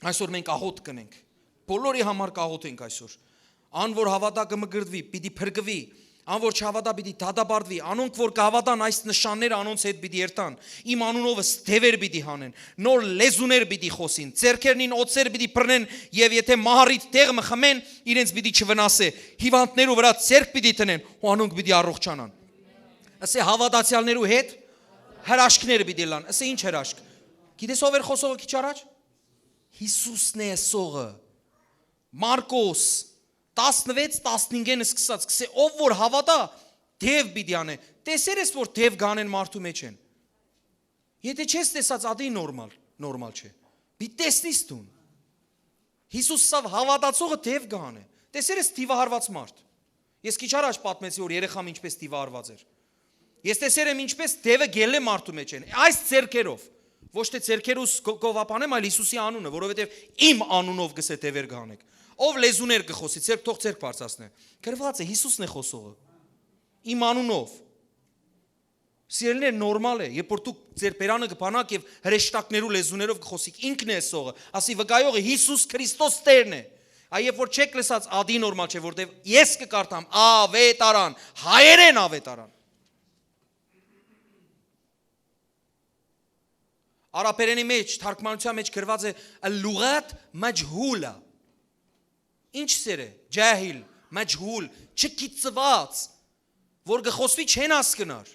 Այսօր մենք աղոտ կնենք։ Բոլորի համար կաղոտ ենք այսօր։ Ան որ հավատա կմկրտվի, պիտի փրկվի, ան որ չհավատա պիտի դատաբարտվի, անոնք որ կհավատան այս նշանները անոնց հետ պիտի երթան, իմ անունով ստևեր պիտի հանեն, նոր լեզուներ պիտի խոսին, ձեռքերնին օծեր պիտի բռնեն եւ եթե մահարիտ տեղը խմեն, իրենց պիտի չվնասե, հիվանդներու վրա ձեռք պիտի տնեն, ու անոնք պիտի առողջանան։ Ասե հավատացյալներու հետ հրաշքները պիտի լան, ասե ինչ հրաշք։ Գիտես ով էր խոսողը քիչ առաջ։ Հիսուսն է սողը։ Մարկոս 16-15-ն սկսած, կսե ով որ հավատա, դև պիտի անե, տեսեր ես որ դև գանեն մարդու մեջ են։ Եթե չես տեսած ադի նորմալ չէ, պիտի տեսնիս դուն։ Հիսուս սավ հավատացողը դև գան է, տեսեր ես դիվահարված մարդ։ Ես քիչ առաջ պատմեցի որ երեխամ ինչպես դիվահարված էր։ Ես տեսեր եմ ինչպես դևը գելե մարդու մեջ են, այս ձեռքերով, ոչ թե ձեռքերուս կովապանեմ, այլ Հիսուսի անունը, որովհետև իմ անունով գսե դևեր գանեք։ Ով լեզուներ կխոսի, ցերկ թող ցերկ բարձրացնե։ Գրված է Հիսուսն է խոսողը։ իմ անունով։ Սիրելիներ, նորմալ է, երբ որ դուք ձեր բերանը կբանաք եւ հրեշտակներու լեզուներով կխոսիք, ինքն է ասողը, ասի վկայողը Հիսուս Քրիստոս Տերն է։ Այ երբ որ չեք լսած, ադի նորմալ չէ, որտեվ ես կկարդամ ավետարան, հայերեն ավետարան։ Արաբերենի մեջ, թարգմանության մեջ գրված է լուղատ մաջհուլա։ Ինչ սեր է, ջահիլ, մաջհուլ, չգիտված, որ գխոսվի չեն հասկնար,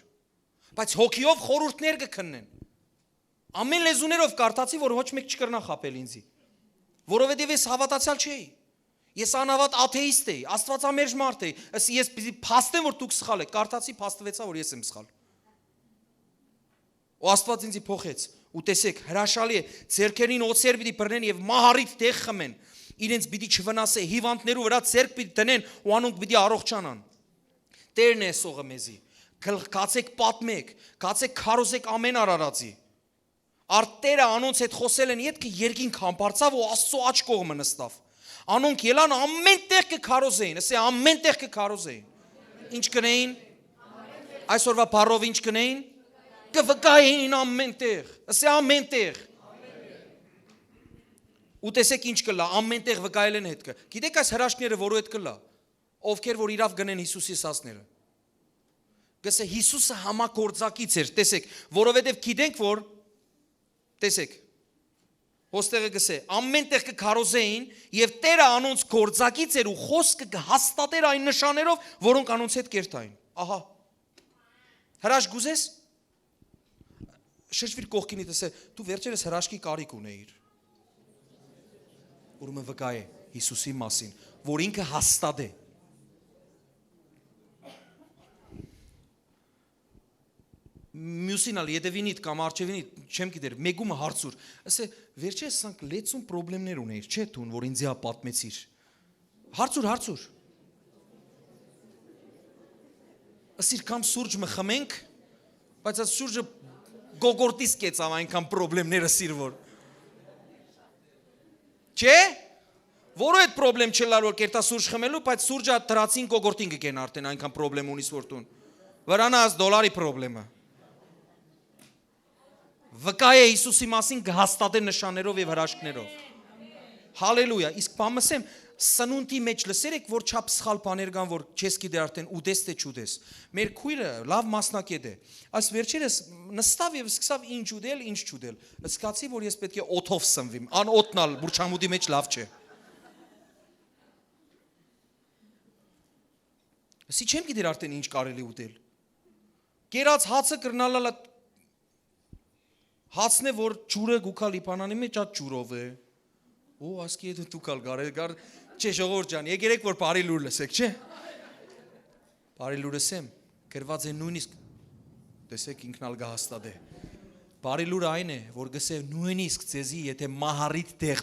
բայց հոգիով խորհուրդներ կքննեն։ Ամեն լեզուներով կարդացի, որ ոչ մեկ չկրնա խապել ինձի, որովհետև ես հավատացյալ չէի։ Ես անհավատ աթեիստ էի, աստվածամերժ մարդ էի, ես պիտի փաստեմ, որ դուք սխալ եք, կարդացի, փաստվեցա, որ ես եմ սխալ։ Ու Աստված ինձի փոխեց, ու տեսեք, հրաշալի է, ձեռքերին օձեր պիտի բռնեն եւ մահարից տեղ խմեն, իրենց պիտի չվնասե, հիվանդներու վրա ձեռք պիտի տնեն ու անոնք պիտի առողջանան։ Տերն է ասողը մեզի, կացեք պատմեք, կացեք քարոզեք ամեն արարածի։ Արտերը անոնց հետ խոսել են, ետքը երկինք համբարձավ ու Աստծո աջ կողմը նստավ։ Անոնք ելան ամեն տեղ կքարոզեին, ասե ամեն տեղ կքարոզեին։ Ինչ կնեին։ Այսօրվա բառով ինչ կնեին։ Կվկային ամեն տեղ, ասե ամեն տեղ։ Ու տեսեք ինչ կլա, ամեն տեղ վկայել են հետ կը։ Գիտեք այս հրաշքները որու հետ կլա, ովքեր որ իրավ գնեն Հիսուսի ասածները։ Գսե Հիսուսը համագործակից էր, տեսեք, որովհետև գիտենք որ տեսեք։ Ոստեղը գսե, ամեն տեղ կքարոզեին եւ Տերը անոնց գործակից էր ու խոսքը կհաստատեր այն նշաններով, որոնք անոնց հետ կերտային։ Ահա։ Հրաշք գուզես։ Շրջվիր կողքինի տեսե, դու վերջերս հրաշքի կարիք ունեիր։ Ուրեմն վկայ է Հիսուսի մասին, որ ինքը հաստատ է։ Մյուսին ալ յետևինիդ կամ արջևինիդ չեմ գիտեր, մեգումը հարցուր։ Ասե, վերջերս սանք լեցուն պրոբլեմներ ունեիր, չէ՞ տուն, որ ինձի պատմեցիր։ Հարցուր։ Ասիր կամ սուրճ մը խմենք, բայց այս սուրճը գոգորտիս կեցավ այնքան պրոբլեմները սիր որ։ Չէ՞։ Որո այդ պրոբլեմ չլար որ կերտա սուրճ խմելու, բայց սուրճը դրացին գոգորտին կգեն արդեն այնքան պրոբլեմ ունիս որ տուն։ Վրանաս դոլարի պրոբլեմը։ Վկայ է Հիսուսի մասին կհաստատե նշաններով եւ հրաշքներով։ Հալելույա, իսկ բամսեմ սնունդի մեջ լսեր եք որ չափ սխալ բաներ կան որ չես գիտե արդեն ուտես թե չուտես։ Մեր քույրը լավ մասնակետ է։ Այս վերջերս նստավ եւ սկսավ ինչ ուտել, ինչ չուտել։ Սկացի որ ես պետք է օթով սնվիմ, անօտնալ բուրչամուտի մեջ լավ չէ։ Ասի չեմ գիտեր արդեն ինչ կարելի ուտել։ Կերած հացը կրնալալա հացն է որ ջուրը գուքալ իբանանի մեջ ա ջուրով է։ Ու ասկի դու կալ գար չէ ժողովուրդ ջան, եկեք որ բարի լուր լսեք, չէ։ Բարի լուրը սեմ, գրված է նույնիսկ տեսեք ինքնալ գահաստատե։ Բարի լուրը այն է, որ գսե նույնիսկ ձեզի, եթե մահարիտ տեղ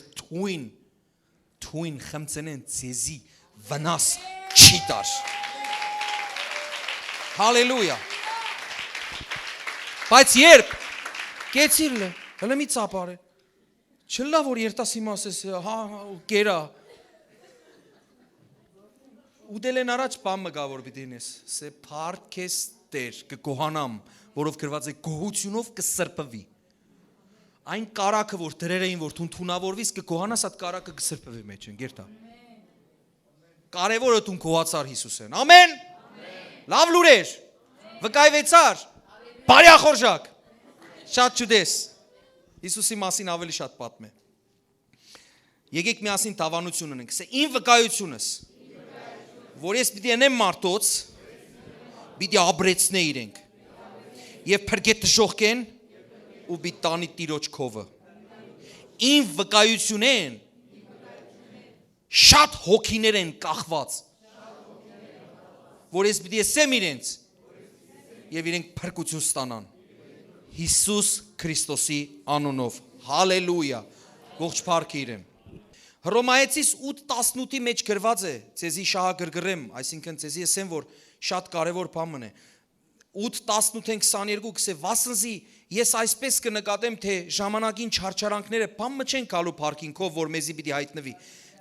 թույն խմցնեն ձեզի վնաս չի տար։ Հալելույա։ Բայց երբ կեցիրլը, հլը մի ծապար է, չլա որ երտասի մասես, հա, կերա, ուդել են առաջ պամը գա որ բիդին ես, սե պարդ կես տեր, կկոհանամ, որով գրված է գոհությունով կսրպվի, այն կարակը որ դրեր էին որ թունավորվիս կկոհանաս այդ կարակը կսրպվի մեջ են, գերտա, կարևորը տուն կոհացար Հիսուսեն, ամեն, լավ լուրեր, վկայվեցար, բարյախորժակ, շատ չուդես, Հիսուսի մասին ավելի շատ պատմ է, եկեք միասին տավանություն ունենք, սե իմ վկայությունս, որ ես պիտի ենեմ մարդոց, պիտի աբրեցնե իրենք, և պրգետ ժողկեն, ու պիտի տանի տիրոջ քովը, իմ վկայությունեն, շատ հոգիներ են կախված, որ ես պիտի եսեմ իրենց, և իրենք պրկություն ստանան, Հիսուս Քրիստոսի անունով, հալելույա, ողջ պարք իրեմ, Հռոմայեցիս 8:18-ի մեջ գրված է, ձեզի շահագրգռեմ, այսինքն ձեզի ասեմ, որ շատ կարևոր բան է, 8:18-22 կսե, վասնզի ես այսպես կնկատեմ, թե ժամանակին չարչարանքները բան չեն կալու պարքինքով, որ մեզի պիտի հայտնվի,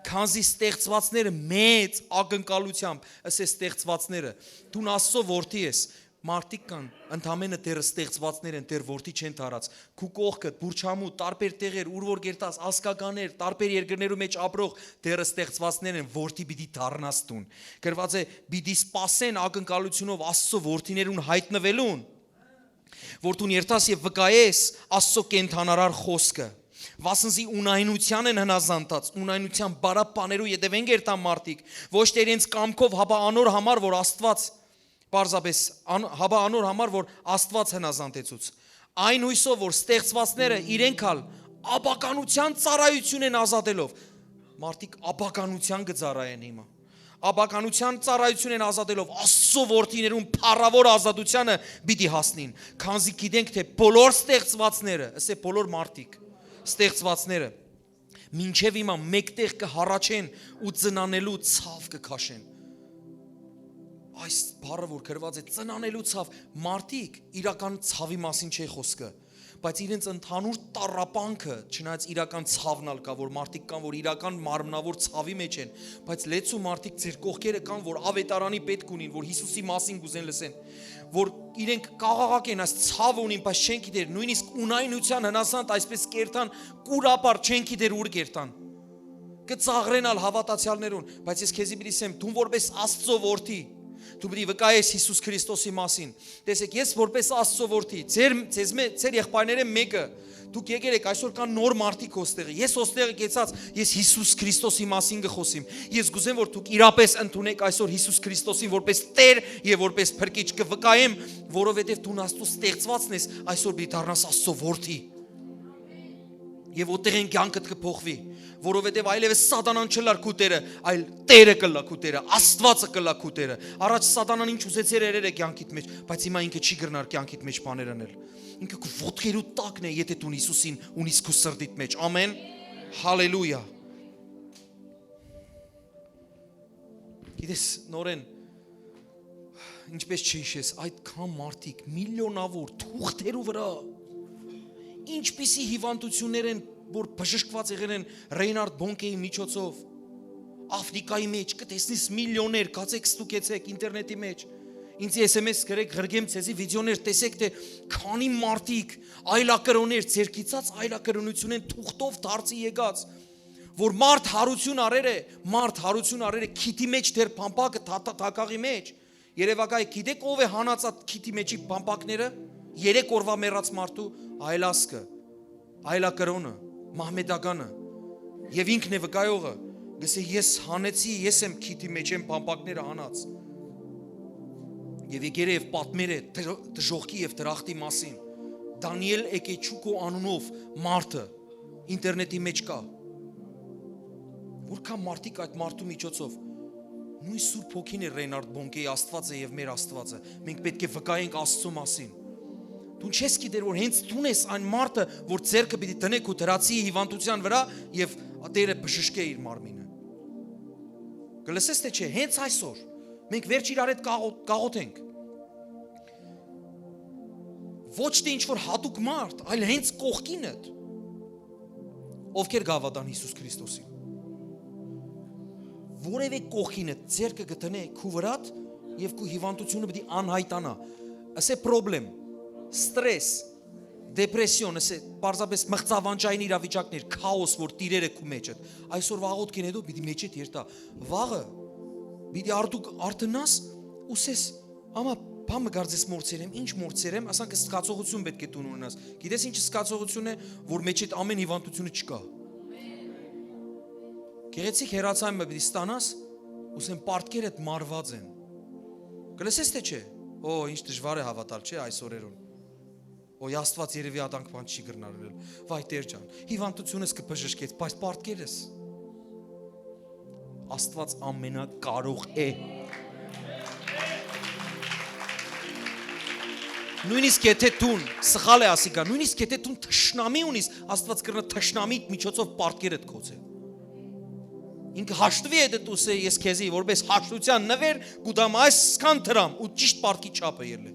Քանզի ստեղծվածները մեծ ակնկալությամբ, ասես ստեղծվածները, դու Աստծո որդի ես, մարդիկ կան, ընդամենը դեռ ստեղծվածներ են, դեռ որդի չեն դարած, քու կողքը, բուրչամու, տարբեր տեղեր, ուր որ գերտաս, ասկականներ, տարբեր երկրներու մեջ ապրող դեռ ստեղծվածներ են, որդի պիտի դառնաս տուն։ Գրված է, պիտի սպասեն ակնկալությունով Աստծո որդիներուն հայտնվելուն, որ դու երթաս եւ վկայես Աստծո կենթանարար խոսքը։ Վասնզի ունայնության են հնազանդած, ունայնության բարապաներու յետևեն գերտան մարդիկ, ոչ թե իրենց կամքով, հաբա անոր համար, որ Աստված Պարզապես հաբա անոր համար, որ Աստված հնազանդեցուց։ Այն հույսով, որ ստեղծվածները իրենքալ աբականության ծառայություն են ազատելով։ Մարդիկ աբականության կծառայեն հիմա։ Աբականության ծառայություն են ազատելով Աստծո որդիներուն փառավոր ազատությանը պիտի հասնին։ Քանզի գիտենք, թե բոլոր ստեղծվածները, ասե բոլոր մարդիկ, ստեղծվածները մինչև հիմա մեկտեղ կհառաչեն ու ծնանելու ցավ կքաշեն։ Այս բառը որ գրված է ծնանելու ցավ, մարդիկ իրական ցավի մասին չի խոսքը, բայց իրենց ընդհանուր տառապանքը, չնայած իրական ցավն ալ կա, որ մարդիկ կան, որ իրական մարմնավոր ցավի մեջ են, բայց լեցու մարդիկ ձեր կողքերը կան, որ ավետարանի պետք ունին, որ Հիսուսի մասին գուզեն լսեն, որ իրենք կաղաղակ են, այս ցավը ունին, բայց չեն գիտեր, նույնիսկ ունայնության հնազանդ այսպես կերտան, կուրապար չեն գիտեր ուր կերտան։ Կծաղրենալ հավատացյալներուն, բայց ես քեզի պիտի ասեմ, դու որպես Աստծո որդի դու պիտի վկայես Հիսուս Քրիստոսի մասին։ Տեսեք, ես որպես Աստծո որդի, ձեր եղբայրները մեկը, դուք եկել եք, այսօր կան նոր մարդիկ ոստեղը։ Ես ոստեղը կեցած, ես Հիսուս Քրիստոսի մասին կխոսիմ։ Ես գուզեմ, որ դուք իրապես ընդունեք այսօր Հիսուս Քրիստոսին որպես Տեր եւ որպես Փրկիչ կվկայեմ, որովհետեւ դու Աստծո ստեղծվածն ես, այսօր պիտի դառնաս Աստծո որդի։ Եվ որտեղ են կյանքդ կփոխվի, որովհետև այլևս սատանան չլար քու Տերը, այլ Տերը կլա քու Տերը, Աստվածը կլա քու Տերը։ Առաջ սատանան ինչ ուզեցեր երերը կյանքիդ մեջ, բայց հիմա ինքը չի գրնար կյանքիդ մեջ բաներ անել։ Ինքը քու ոտքերու տակն է, եթե դու Հիսուսին ունիս քու սրտիդ մեջ։ Ամեն։ Հալելույա։ Գիտես, նորեն ինչպես չհիշես, այդքան մարդիկ միլիոնավոր թուղթերու վրա ինչպիսի հիվանդություններ են, որ բժշկված եղել են Ռեյնարդ Բոնկեի միջոցով, Աֆրիկայի մեջ, կտեսնիս միլիոներ, կացեք ստուկեցեք ինտերնետի մեջ, ինձ SMS գրեք, գրգեմ ցեզի վիդեոներ, տեսեք, թե քանի մարդիկ, այլակրոներ, ձերքիցած այլակրոնություն են թուղթով դարձի եկած, որ մարդ հարություն արեր է, քիթի մեջ դեր փամփակը թակաղի մեջ, երևակայ գիտեք ով է հանածած քիթի մեջի փամփակները, 3 օրվա մեռած մարդու այլասկը, այլակրոնը, մահմեդականը, եւ ինքն է վկայողը, գսե ես հանեցի, ես եմ քիթի մեջ եմ փամփակները հանած։ Եվ եկել է եւ պատմեր է դժողքի եւ դրախտի մասին։ Դանիել Էկեչուկո անունով մարդը ինտերնետի մեջ կա։ Որքան մարդիկ այդ մարդու միջոցով նույն Սուրբ Հոգին է Ռեյնարդ Բոնկեի Աստվածը եւ մեր Աստվածը։ Մենք պետք է վկայենք Աստծո մասին։ Դու չես գիտեր, որ հենց դու ես այն մարդը, որ ձեռքը պիտի տնեք ու դրացի հիվանդության վրա եւ Տերը բժշկե իր մարմինը։ Գլսես թե չէ, հենց այսօր մենք վերջ իրար հետ կաղոթենք։ Ոչ թե ինչ որ հատուկ մարդ, այլ հենց կողքինդ, ովքեր գավադան Հիսուս Քրիստոսին։ Որևէ կողքինդ ձեռքը գտնե քու վրատ եւ քու հիվանդությունը պիտի անհայտանա։ Ասե պրոբլեմ, ստրես, դեպրեսիոն, ասե պարզապես մղձավանջային իրավիճակներ, քաոս, որ տիրեր է քու մեջդ։ Այսօր վաղոտ կենեդու պիտի մեջդ երթա։ Վաղը պիտի արդնաս ու սես, ամա բամը գարձես մորցերեմ, ինչ մորցերեմ, ասանք սկացողություն պետք է դու ունենաս։ Գիտես ինչ սկացողություն է, որ մեջդ ամեն հիվանդությունը չկա։ Գեղեցիկ հերացայմը պիտի ստանաս, ուսեմ պարտքերդ մարված են։ Գլսես թե չէ։ Օ, ինչ դժվար է հավատալ, չէ, այս օրերուն։ Օ, Աստված երևի ադանք բան չի գրնարել։ Վայ Տեր ջան, հիվանդությունս կբժշկեց, բայց պարտքերս։ Աստված ամենակարող է։ Նույնիսկ եթե դու սխալ է ասիկա, նույնիսկ եթե դու թշնամի ունիս, Աստված կրնա թշնամի միջոցով պարտքերդ կոծե։ Ինքը հաշտվի է դու սե ես քեզի որպես հաշտության նվեր կուտամ այսքան դրամ ու ճիշտ պարտքի չափը ելը։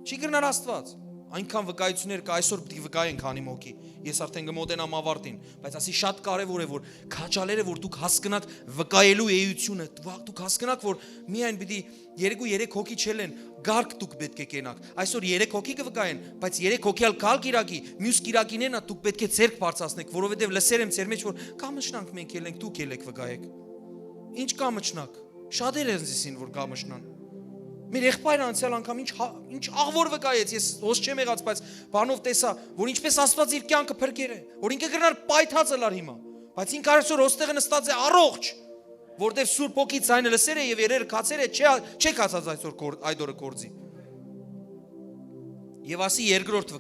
Չի կրնար Աստված։ Այնքան վկայություններ կա, այսօր պիտի վկայեն քանի մոքի։ Ես արդեն կմոտենամ ավարտին, բայց ասի շատ կարևոր է որ քաջալերը որ դուք հասկանաք վկայելու էությունը, դուք հասկանաք որ միայն պիտի 2-3 հոգի չելեն, գարկ դուք պետք է կենաք։ Այսօր 3 հոգի կվկայեն, բայց 3 հոգի ալ կալ կիրակի, մյուս կիրակիներն դուք պետք է ձեռք բարձրացնեք, որովհետև լսեր եմ ձեր մեջ որ կամշնանք մենք ելենք, դուք ելեք վկայեք։ Ինչ կամշնանք։ Շատեր են զիսին որ կամշնան։ Մեր եղբայրը անցյալ անգամ ինչ աղվոր վկայեց, ես հոս չեմ եղած, բայց բանով տեսա, որ ինչպես Աստված իր կյանքը փրկեր է, որ ինքը գրնար պայթածը լար հիմա, բայց ինքը այսօր հոստեղը նստած է առողջ, որտեվ Սուրբ Հոգի ձայնը լսեր է եւ երերը քացեր է, չէ կացած այսօր այդ օրը կորձի։ Եվ ասի երկրորդ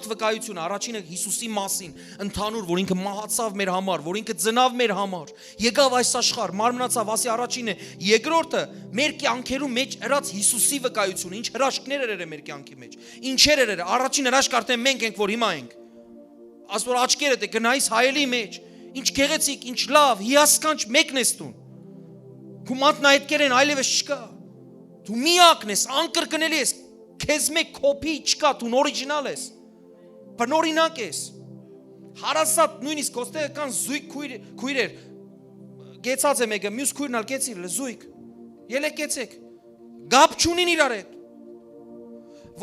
վկայությունը, առաջինը Հիսուսի մասին, ընդհանուր, որ ինքը մահացավ մեր համար, որ ինքը ծնավ մեր համար, եկավ այս աշխարհ, մարմնացավ, ասի առաջինը, երկրորդը մեր կյանքերու մեջ ըրած Հիսուսի վկայությունը, ինչ հրաշքներ էր մեր կյանքի մեջ, ինչեր էր, առաջին հրաշք արդեն մենք ենք, որ հիմա ենք։ Ասոր աչքերդ է գնայիս հայելի մեջ, ինչ գեղեցիկ, ինչ լավ, հիասքանչ մեկն ես դու։ Քու մատնահետքերեն այլևս չկա։ Դու միակն ես, անկրկնելի ես։ Քեզ մեկ կոպի չկա, դու օրիջինալ ես, բնօրինակ ես, հարազատ նույնիսկ ոստեղական զույգ քույրեր, գեցած է մեկը, մյուս քույրն ալ գեցիր զույգ, ելեք գեցեք, գապ չունին իրար հետ,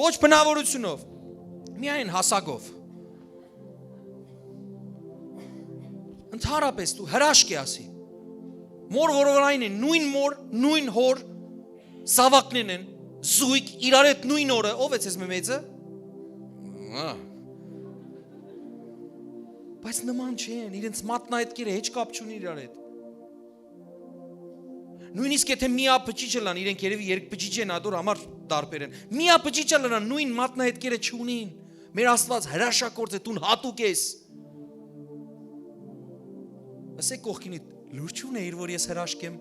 ոչ բնավորությունով, միայն հասակով, ընդհանրապես դու հրաշք է ասի, մոր որովայն են, նույն մոր, նույն հոր, զավակներն են, զույգ իրար հետ նույն օրը, ով է ցեզ մեծը։ Բայց նման չեն, իրենց մատնահետքերը հեչ կապ չունի իրար հետ։ Նույնիսկ եթե միապճիճը լան, իրենք երևի երկպճիճ են ադոր համար տարբեր են։ Միապճիճը լան նույն մատնահետքերը չունին։ Մեր Աստված հրաշագործ է, դու հատուկ ես։ Ասեք կողքինիդ, լուրջ ունեիր, որ ես հրաշք եմ։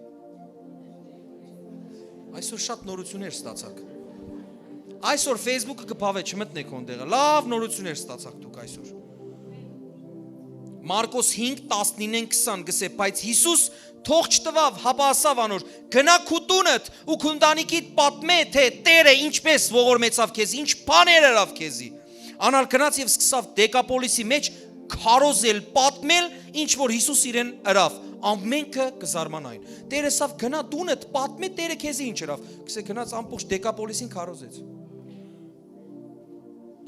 Այսօր շատ նորություններ ստացաք։ Այսօր Facebook-ը կփավե չմտնեք ոնդեղը։ Լավ նորություններ ստացաք դուք այսօր։ Մարկոս 5:19-20 գսե, բայց Հիսուս թող չտվավ, հապա ասավ անոր. գնա քու տունդ ու քու ընտանիքիդ պատմե, թե Տերը ինչպես ողորմեցավ քեզ, ինչ բաներ արավ քեզի։ Անալ գնաց եւ սկսավ Դեկապոլիսի մեջ քարոզել, պատմել, ինչ որ Հիսուս իրեն արավ։ Ամենքը կզարմանային։ Տերը սավ գնա տունդ պատմե Տերը քեզի ինչ արավ։ Գսե գնաց ամբողջ Դեկապոլիսին քարոզեց։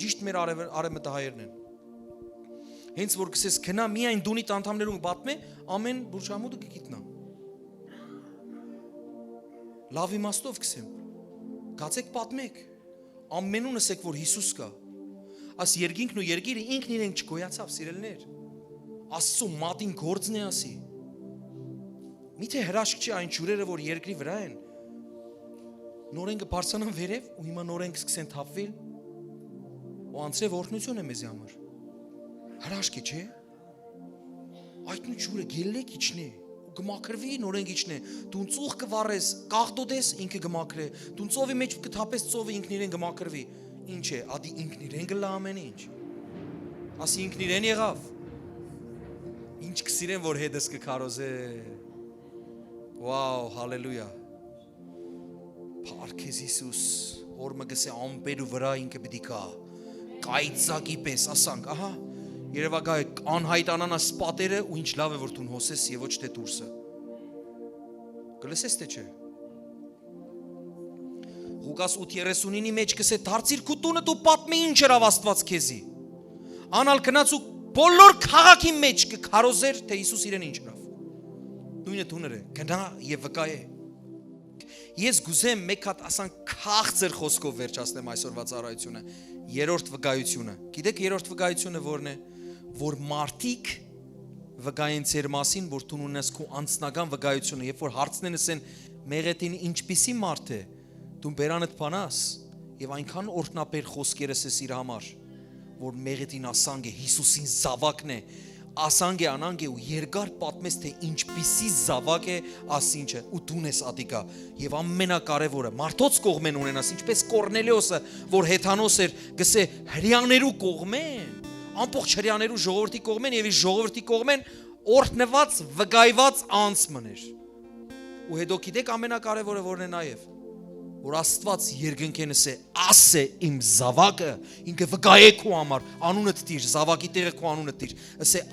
Ճիշտ մեր արևմտահայերն են։ Հենց որ գսես գնա միայն դունիդ անդամներուն պատմե, ամեն բուրժամուտը կգիտնա։ Լավ իմաստով գսեմ։ Գացեք պատմեք։ Ամենուն ասեք որ Հիսուս կա։ Աս երկինքն ու երկիրը ինքն իրեն չգոյացավ, սիրելներ։ Աստծո մատին գործն է ասի։ Միթե հրաշք չի այն ջուրերը, որ երկրի վրա են, նորեն կբարձրանան վերև ու հիմա նորեն կսկսեն թափվել ու անցրև օրհնություն է մեզի համար։ Հրաշք է, չէ։ Այդ նույն ջուրը գելեք իջնե, ու կմաքրվի նորեն իջնե, դու ծուխ կվառես, կաղդոդես ինքը կմաքրե, դու ծովի մեջ կթափես ծովը ինքն իրեն կմաքրվի։ Ինչ է, ադի ինքն իրեն գլա ամեն ինչ։ Ասի ինքն իրեն եղավ։ Ինչ կսիրեն, որ հետս կքարոզե։ Wow, hallelujah. Փառքես Հիսուս, օրը գսե ամբերու վրա ինքը պիտի կա։ Կայծակի պես, ասանք, ահա, երևակայ անհայտ անանաս պատերը ու ինչ լավ է որ դու հոսես եւ ոչ թե դուրսը։ Կլսես թե չէ։ Ղուկաս 8:39-ի մեջ գսե դարձիր քու տունը դու պատմի ինչ երավ Աստված քեզի։ Անալ գնաց ու բոլոր քաղաքի մեջ կքարոզեր թե Հիսուս իրեն ինչ երավ։ Նույնը տուները գնա եւ վկայե։ Ես գուզեմ մեկ հատ ասան քաղցր խոսքով վերջացնեմ այսօրվա ծառայությունը։ Երրորդ վկայությունը։ Գիտեք երրորդ վկայությունը որն է, որ մարդիկ վկայեն ձեր մասին, որ դու ունես քո անձնական վկայությունը, երբ որ հարցնեն ասեն մեղեդին ինչպիսի մարդ է, դու բերանդ բանաս եւ այնքան օրհնաբեր խոսքեր ես իր համար, որ մեղեդին ասանք է Հիսուսին զավակն է, ասանք է անանք է ու երկար պատմես թե ինչպիսի զավակ է ասինչը ու դուն ես ադիկա եւ ամենակարևորը մարդոց կողմեն ունենաս ինչպես Կորնելիոսը որ հեթանոս էր գսե հрьяաներու կողմեն ամբողջ հрьяաներու ժողովրդի կողմեն եւ իր ժողովրդի կողմեն օրհնված վկայված անձ մներ ու հետո գիտեք ամենակարևորը որն է նաեւ որ Աստված երկնքենս է, ասե իմ զավակը, ինքը վկայ է քո համար, անունդ տիր, զավակի տեղը քո անունը տիր,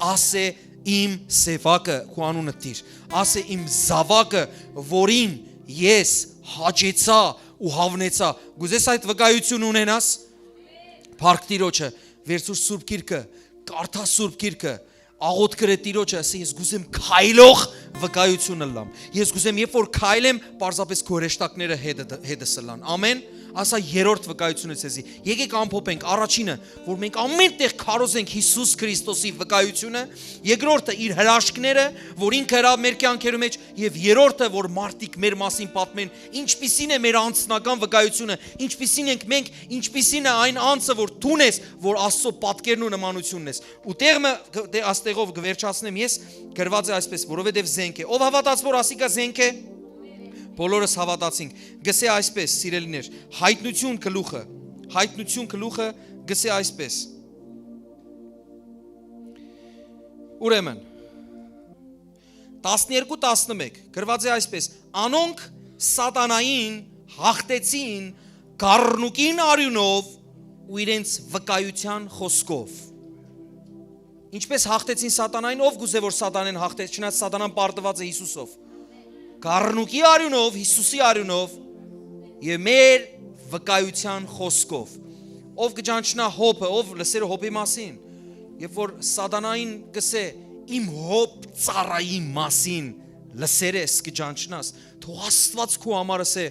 ասե իմ սևակը քո անունը տիր, ասե իմ զավակը, որին ես հաճեցա ու հավնեցա, գուզես այդ վկայություն ունենաս, Փառք Տիրոջը, վերցուր Սուրբ Գիրքը, կարդա Սուրբ Գիրքը, աղոտ գրե Տիրոջը, ասե ես գուզեմ քայլող վկայությունը լամ։ Ես գուզեմ երբ որ քայլեմ, պարզապես քո հրեշտակները հետս լան։ Ամեն։ Ասա երրորդ վկայությունը ցեզի։ Եկեք ամփոփենք առաջինը, որ մենք ամեն տեղ քարոզենք Հիսուս Քրիստոսի վկայությունը, երկրորդը իր հրաշքները, որ ինքը հրավ մեր կյանքերի մեջ, եւ երրորդը, որ մարդիկ մեր մասին պատմեն, ինչպիսին է մեր անձնական վկայությունը, ինչպիսին ենք մենք, ինչպիսին է այն անձը, որ դու ես, որ Աստծո պատկերն ու նմանությունն ես։ Ու տեղը աստեղով կվերջացնեմ ես, գրված է այսպես, որովհետեւ զենք է։ Ով հավատաց, որ ասիկա զենք է, բոլորս հավատացինք, գսե այսպես, սիրելիներ, հայտնություն գլուխը գսե այսպես։ Ուրեմն 12:11 գրված է այսպես. Անոնք սատանային հաղթեցին գառնուկին արյունով ու իրենց վկայության խոսքով։ Ինչպես հաղթեցին սատանային, ով գուզե որ սատանեն հաղթեց, չնայած սատանան պարտված է Հիսուսով։ Գառնուկի արյունով, Հիսուսի արյունով եւ մեր վկայության խոսքով։ Ով կճանչնա հոբը, ով լսեր հոբի մասին, երբ որ սատանային գսե իմ հոբ ծառայի մասին լսեր ես կճանչնաս, թող Աստված քո համար ասե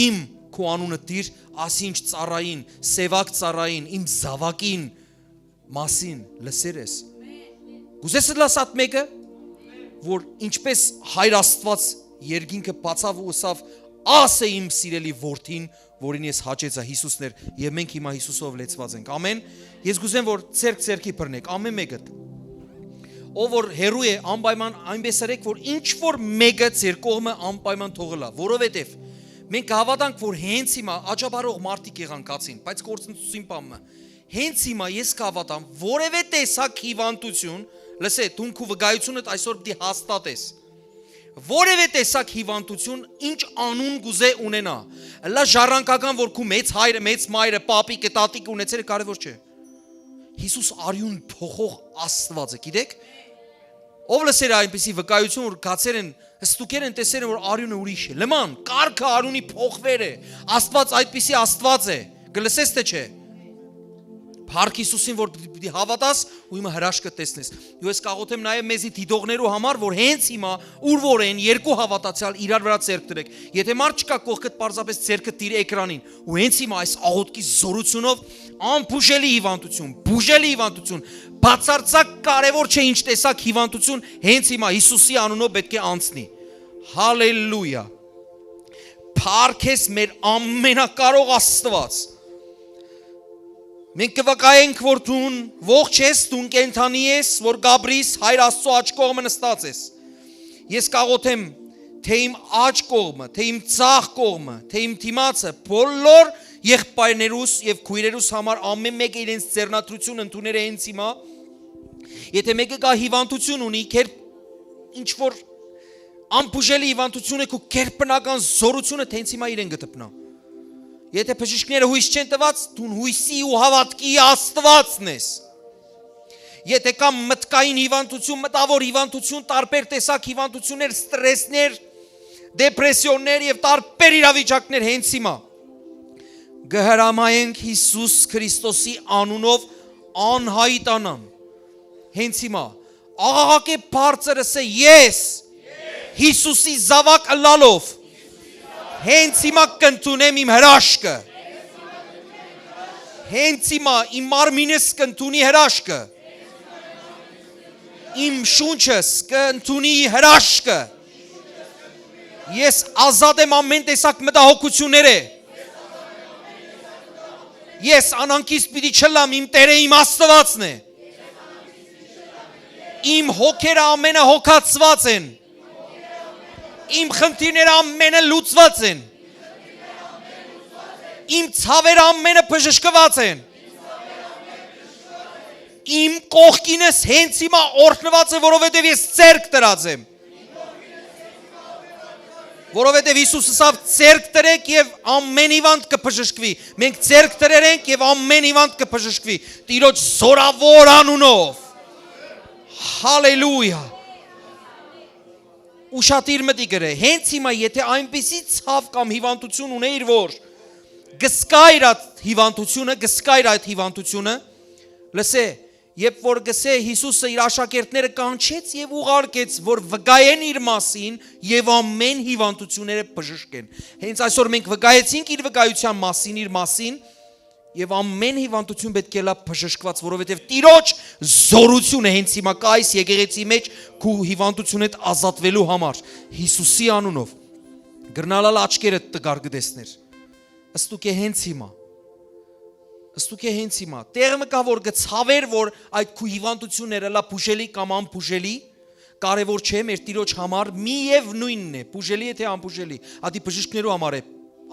իմ քո անունը դիր, ասինչ ծառային, սևակ ծառային, իմ զավակին մասին լսեր ես։ Գուզես լասած մեկը, որ ինչպես Հայր Աստված երկինքը բացավ ու ասավ, ասե իմ սիրելի որդին, որին ես հաճեցա Հիսուսներ, եւ մենք հիմա Հիսուսով լեցված ենք։ Ամեն։ Ես գուզեմ որ ցերկ-ցերկի բռնեք, ամեն մեկը։ Ով որ հերու է անպայման այնպես արեք, որ ինչ որ մեկը ձեր կողմը անպայման թողելա, որովհետեւ մենք հավատանք, որ հենց հիմա աճաբարող մարդիկ եղան կացին, բայց կորցնցուցին բամը։ Հենց հիմա ես կհավատամ, որևէ տեսակ հիվանդություն, լսե, դու քո վկայությունդ այսօր պիտի հաստատես։ Որևէ տեսակ հիվանդություն ինչ անուն գուզե ունենա։ Լա ժառանգական որ քու մեծ հայրը, մեծ մայրը, պապիկը, տատիկը ունեցել կարևոր չէ։ Հիսուս արյուն փոխող Աստված է, գիտեք։ Ով լսեր այնպեսի վկայություն որ գացեր են, ստուկեր են տեսել են որ արյունը ուրիշ է։ Լման, կարգը արյունի փոխվեր է։ Աստված այդպեսի Աստված է։ Գլսես թե չէ։ Փառք Հիսուսին, որ պիտի հավատաս ու հիմա հրաշքը տեսնես։ Ու ես կաղոթեմ նաև մեզի դիտողներու համար, որ հենց հիմա ուր որ են երկու հավատացյալ իրար վրա ձեռք դրեք։ Եթե մարդ չկա կողքդ պարզապես ձեռքը դիր էկրանին, ու հենց հիմա այս աղոթքի զորությունով անբուժելի հիվանդություն, բացարձակ կարևոր չէ ինչ տեսակ հիվանդություն, հենց հիմա Հիսուսի անունով պետք է անցնի։ Հալելույա։ Փառք ես մեր ամենակարող Աստված։ Մենք կվկայենք, որ դուն ողջ ես, դուն կենթանի ես, որ գաբրիս Հայր Աստծո աջ կողմը նստած ես։ Ես կաղոթեմ, թե իմ աջ կողմը, թե իմ ցախ կողմը, թե իմ դիմացը, բոլոր եղբայրներուս եւ քույրերուս համար ամեն մեկը իրենց ձեռնադրություն ընդուներ հենց հիմա։ Եթե մեկը կա հիվանդություն ունի, ինչ որ անբուժելի հիվանդություն է, քո կերպնական զորությունը հենց հիմա իրեն գտնա։ Եթե բժիշկները հույս չեն տված, դու հույսի ու հավատքի Աստվածն ես։ Եթե կա մտքային հիվանդություն, մտավոր հիվանդություն, տարբեր տեսակ հիվանդություններ, ստրեսներ, դեպրեսիոններ եւ տարբեր իրավիճակներ հենց հիմա գհրամայենք Հիսուս Քրիստոսի անունով անհայտանան։ Հենց հիմա աղաղակե բարձրը ասե ես Հիսուսի զավակ ըլլալով հենց հիմա կընդունեմ իմ հրաշքը։ Հենց հիմա իմ մարմինս կընդունի հրաշքը։ Իմ շունչս կընդունի հրաշքը։ Ես ազատ եմ ամեն տեսակ մտահոգությունները։ Ես անանքից պիտի չլամ, իմ Տերը իմ Աստվածն է։ Իմ հոգերը ամենը հոգացված են։ Իմ խնդիրները ամենը լուծված են։ Իմ ցավերը ամենը բժշկված են։ Իմ կողքինս հենց հիմա օրհնված է, որովհետև ես ձեռք դրած եմ։ Որովհետև Հիսուսը ասավ ցերկ տրեք եւ ամեն հիվանդ կբժշկվի։ Մենք ցերկ տրենք եւ ամեն հիվանդ կբժշկվի։ Տիրոջ զորավոր անունով։ Հալելույա։ Ուշադիր մտի գրե։ Հենց հիմա եթե այնպեսի ցավ կամ հիվանդություն ունեիր, որ գսկայր այդ հիվանդությունը, լսե, երբ որ գսե Հիսուսը իր աշակերտները կանչեց եւ ուղարկեց, որ վկայեն իր մասին եւ ամեն հիվանդությունները բժշկեն։ Հենց այսօր մենք վկայեցինք իր վկայության մասին, իր մասին եւ ամեն հիվանդություն պետք է լա բժշկված, որովհետեւ Տիրոջ զորությունը հենց հիմա կա այս եկեղեցի մեջ քու հիվանդությունդ ազատվելու համար Հիսուսի անունով։ Գրնալալ աչքերը տգար գտեսներ։ Աստուք է հենց հիմա տեղը մկա որ գցավեր որ այդ քու հիվանդությունները լա բուժելի կամ անբուժելի կարևոր չէ մեր Տիրոջ համար միևնույնն է բուժելի է թե անբուժելի ադի բժիշկներու համար է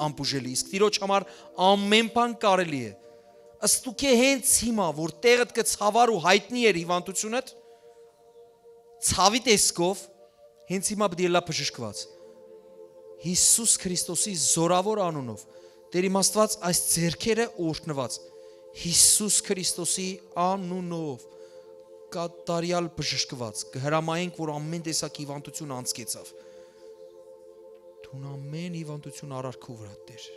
անբուժելի իսկ Տիրոջ համար ամեն բան կարելի է աստուք է հենց հիմա որ տեղդ գցավար ու հայտնի էր հիվանդությունդ ցավի տեսքով հենց հիմա պետք է լա բժշկված Հիսուս Քրիստոսի զորավոր անունով Տեր իմ Աստված այս ձեռքերը օրհնված Հիսուս Քրիստոսի անունով կատարյալ բժշկված կհրամայենք որ ամեն տեսակ հիվանդություն անցկեցավ Թուն ամեն հիվանդություն արարքու վրա Տեր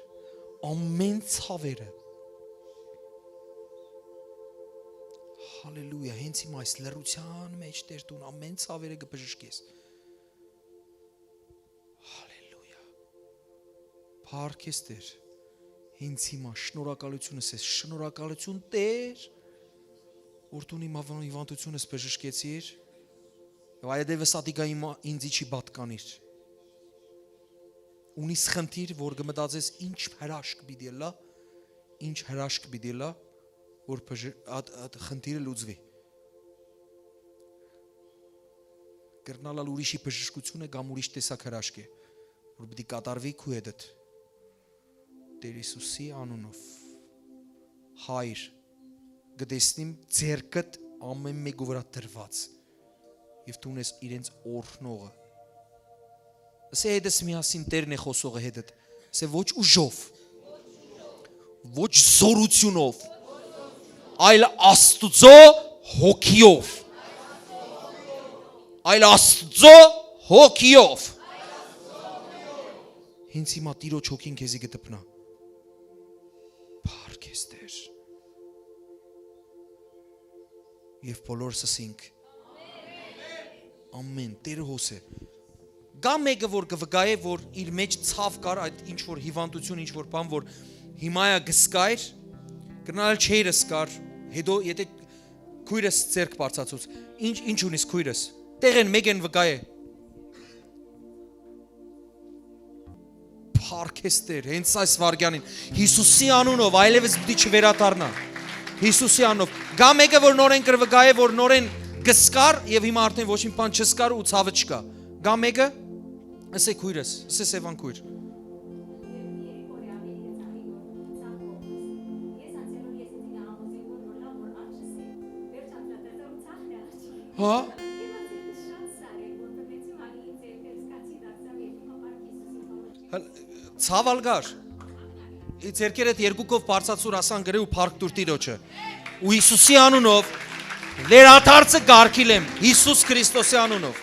ամեն ցավերը Հալելույա հենց հիմա այս լռության մեջ Տեր տուն ամեն ցավերը կբժշկես Հալելույա Փառքես Տեր Հենց հիմա շնորհակալությունս ես, շնորհակալություն Տեր, որ դու իմ հիվանդությունս բժշկեցիր, եւ այդևս ադիգա ինձ չի պատկանիր։ Ունիս խնդիր, որ կմտածես ինչ հրաշք պիտի լա, որ խնդիրը լուծվի։ Կրնալալ ուրիշի բժշկությունը կամ ուրիշ տեսակ հրաշք է, որ պիտի կատարվի քու հետդ։ Տեր Հիսուսի անունով Հայր գտեսնիմ ձերքդ ամեն մեկու վրա դրված եւ դու ես իրենց օրհնողը ասե հետս միասին Տերն է խոսողը հետդ ասե ոչ ուժով ոչ զորությունով այլ Աստծո հոգիով Հենց հիմա Տիրոջ հոգին քեզի կդպնա Փառքես Տեր Եվ բոլորս ասենք Ամեն Տերը հոսե Գա մեկը որ կվկայե որ իր մեջ ցավ կար այդ ինչ որ հիվանդություն ինչ որ բան որ հիմայա գսկայր գնալ չերս կար հետո եթե քույրս ցերկ բարձացուց ինչ ունիս քույրս տեղեն մեկեն վկայե Փառքես Տեր, հենց այս վարգյանին Հիսուսի անունով այլևս պիտի չվերադառնա Հիսուսի անունով գա մեկը որ նորեն կրվգայե որ նորեն գսկար եւ հիմա արդեն ոչ մի բան չսկար ու ցավը չկա գա մեկը ասե քույրս ասե Սևան քույր Հա Ցավալ գար Ձերքերդ երկուքով բարձացուր ասան գրե ու փառք տուր Տիրոջը ու Հիսուսի անունով լերաթարցը գարքիլեմ Հիսուս Քրիստոսի անունով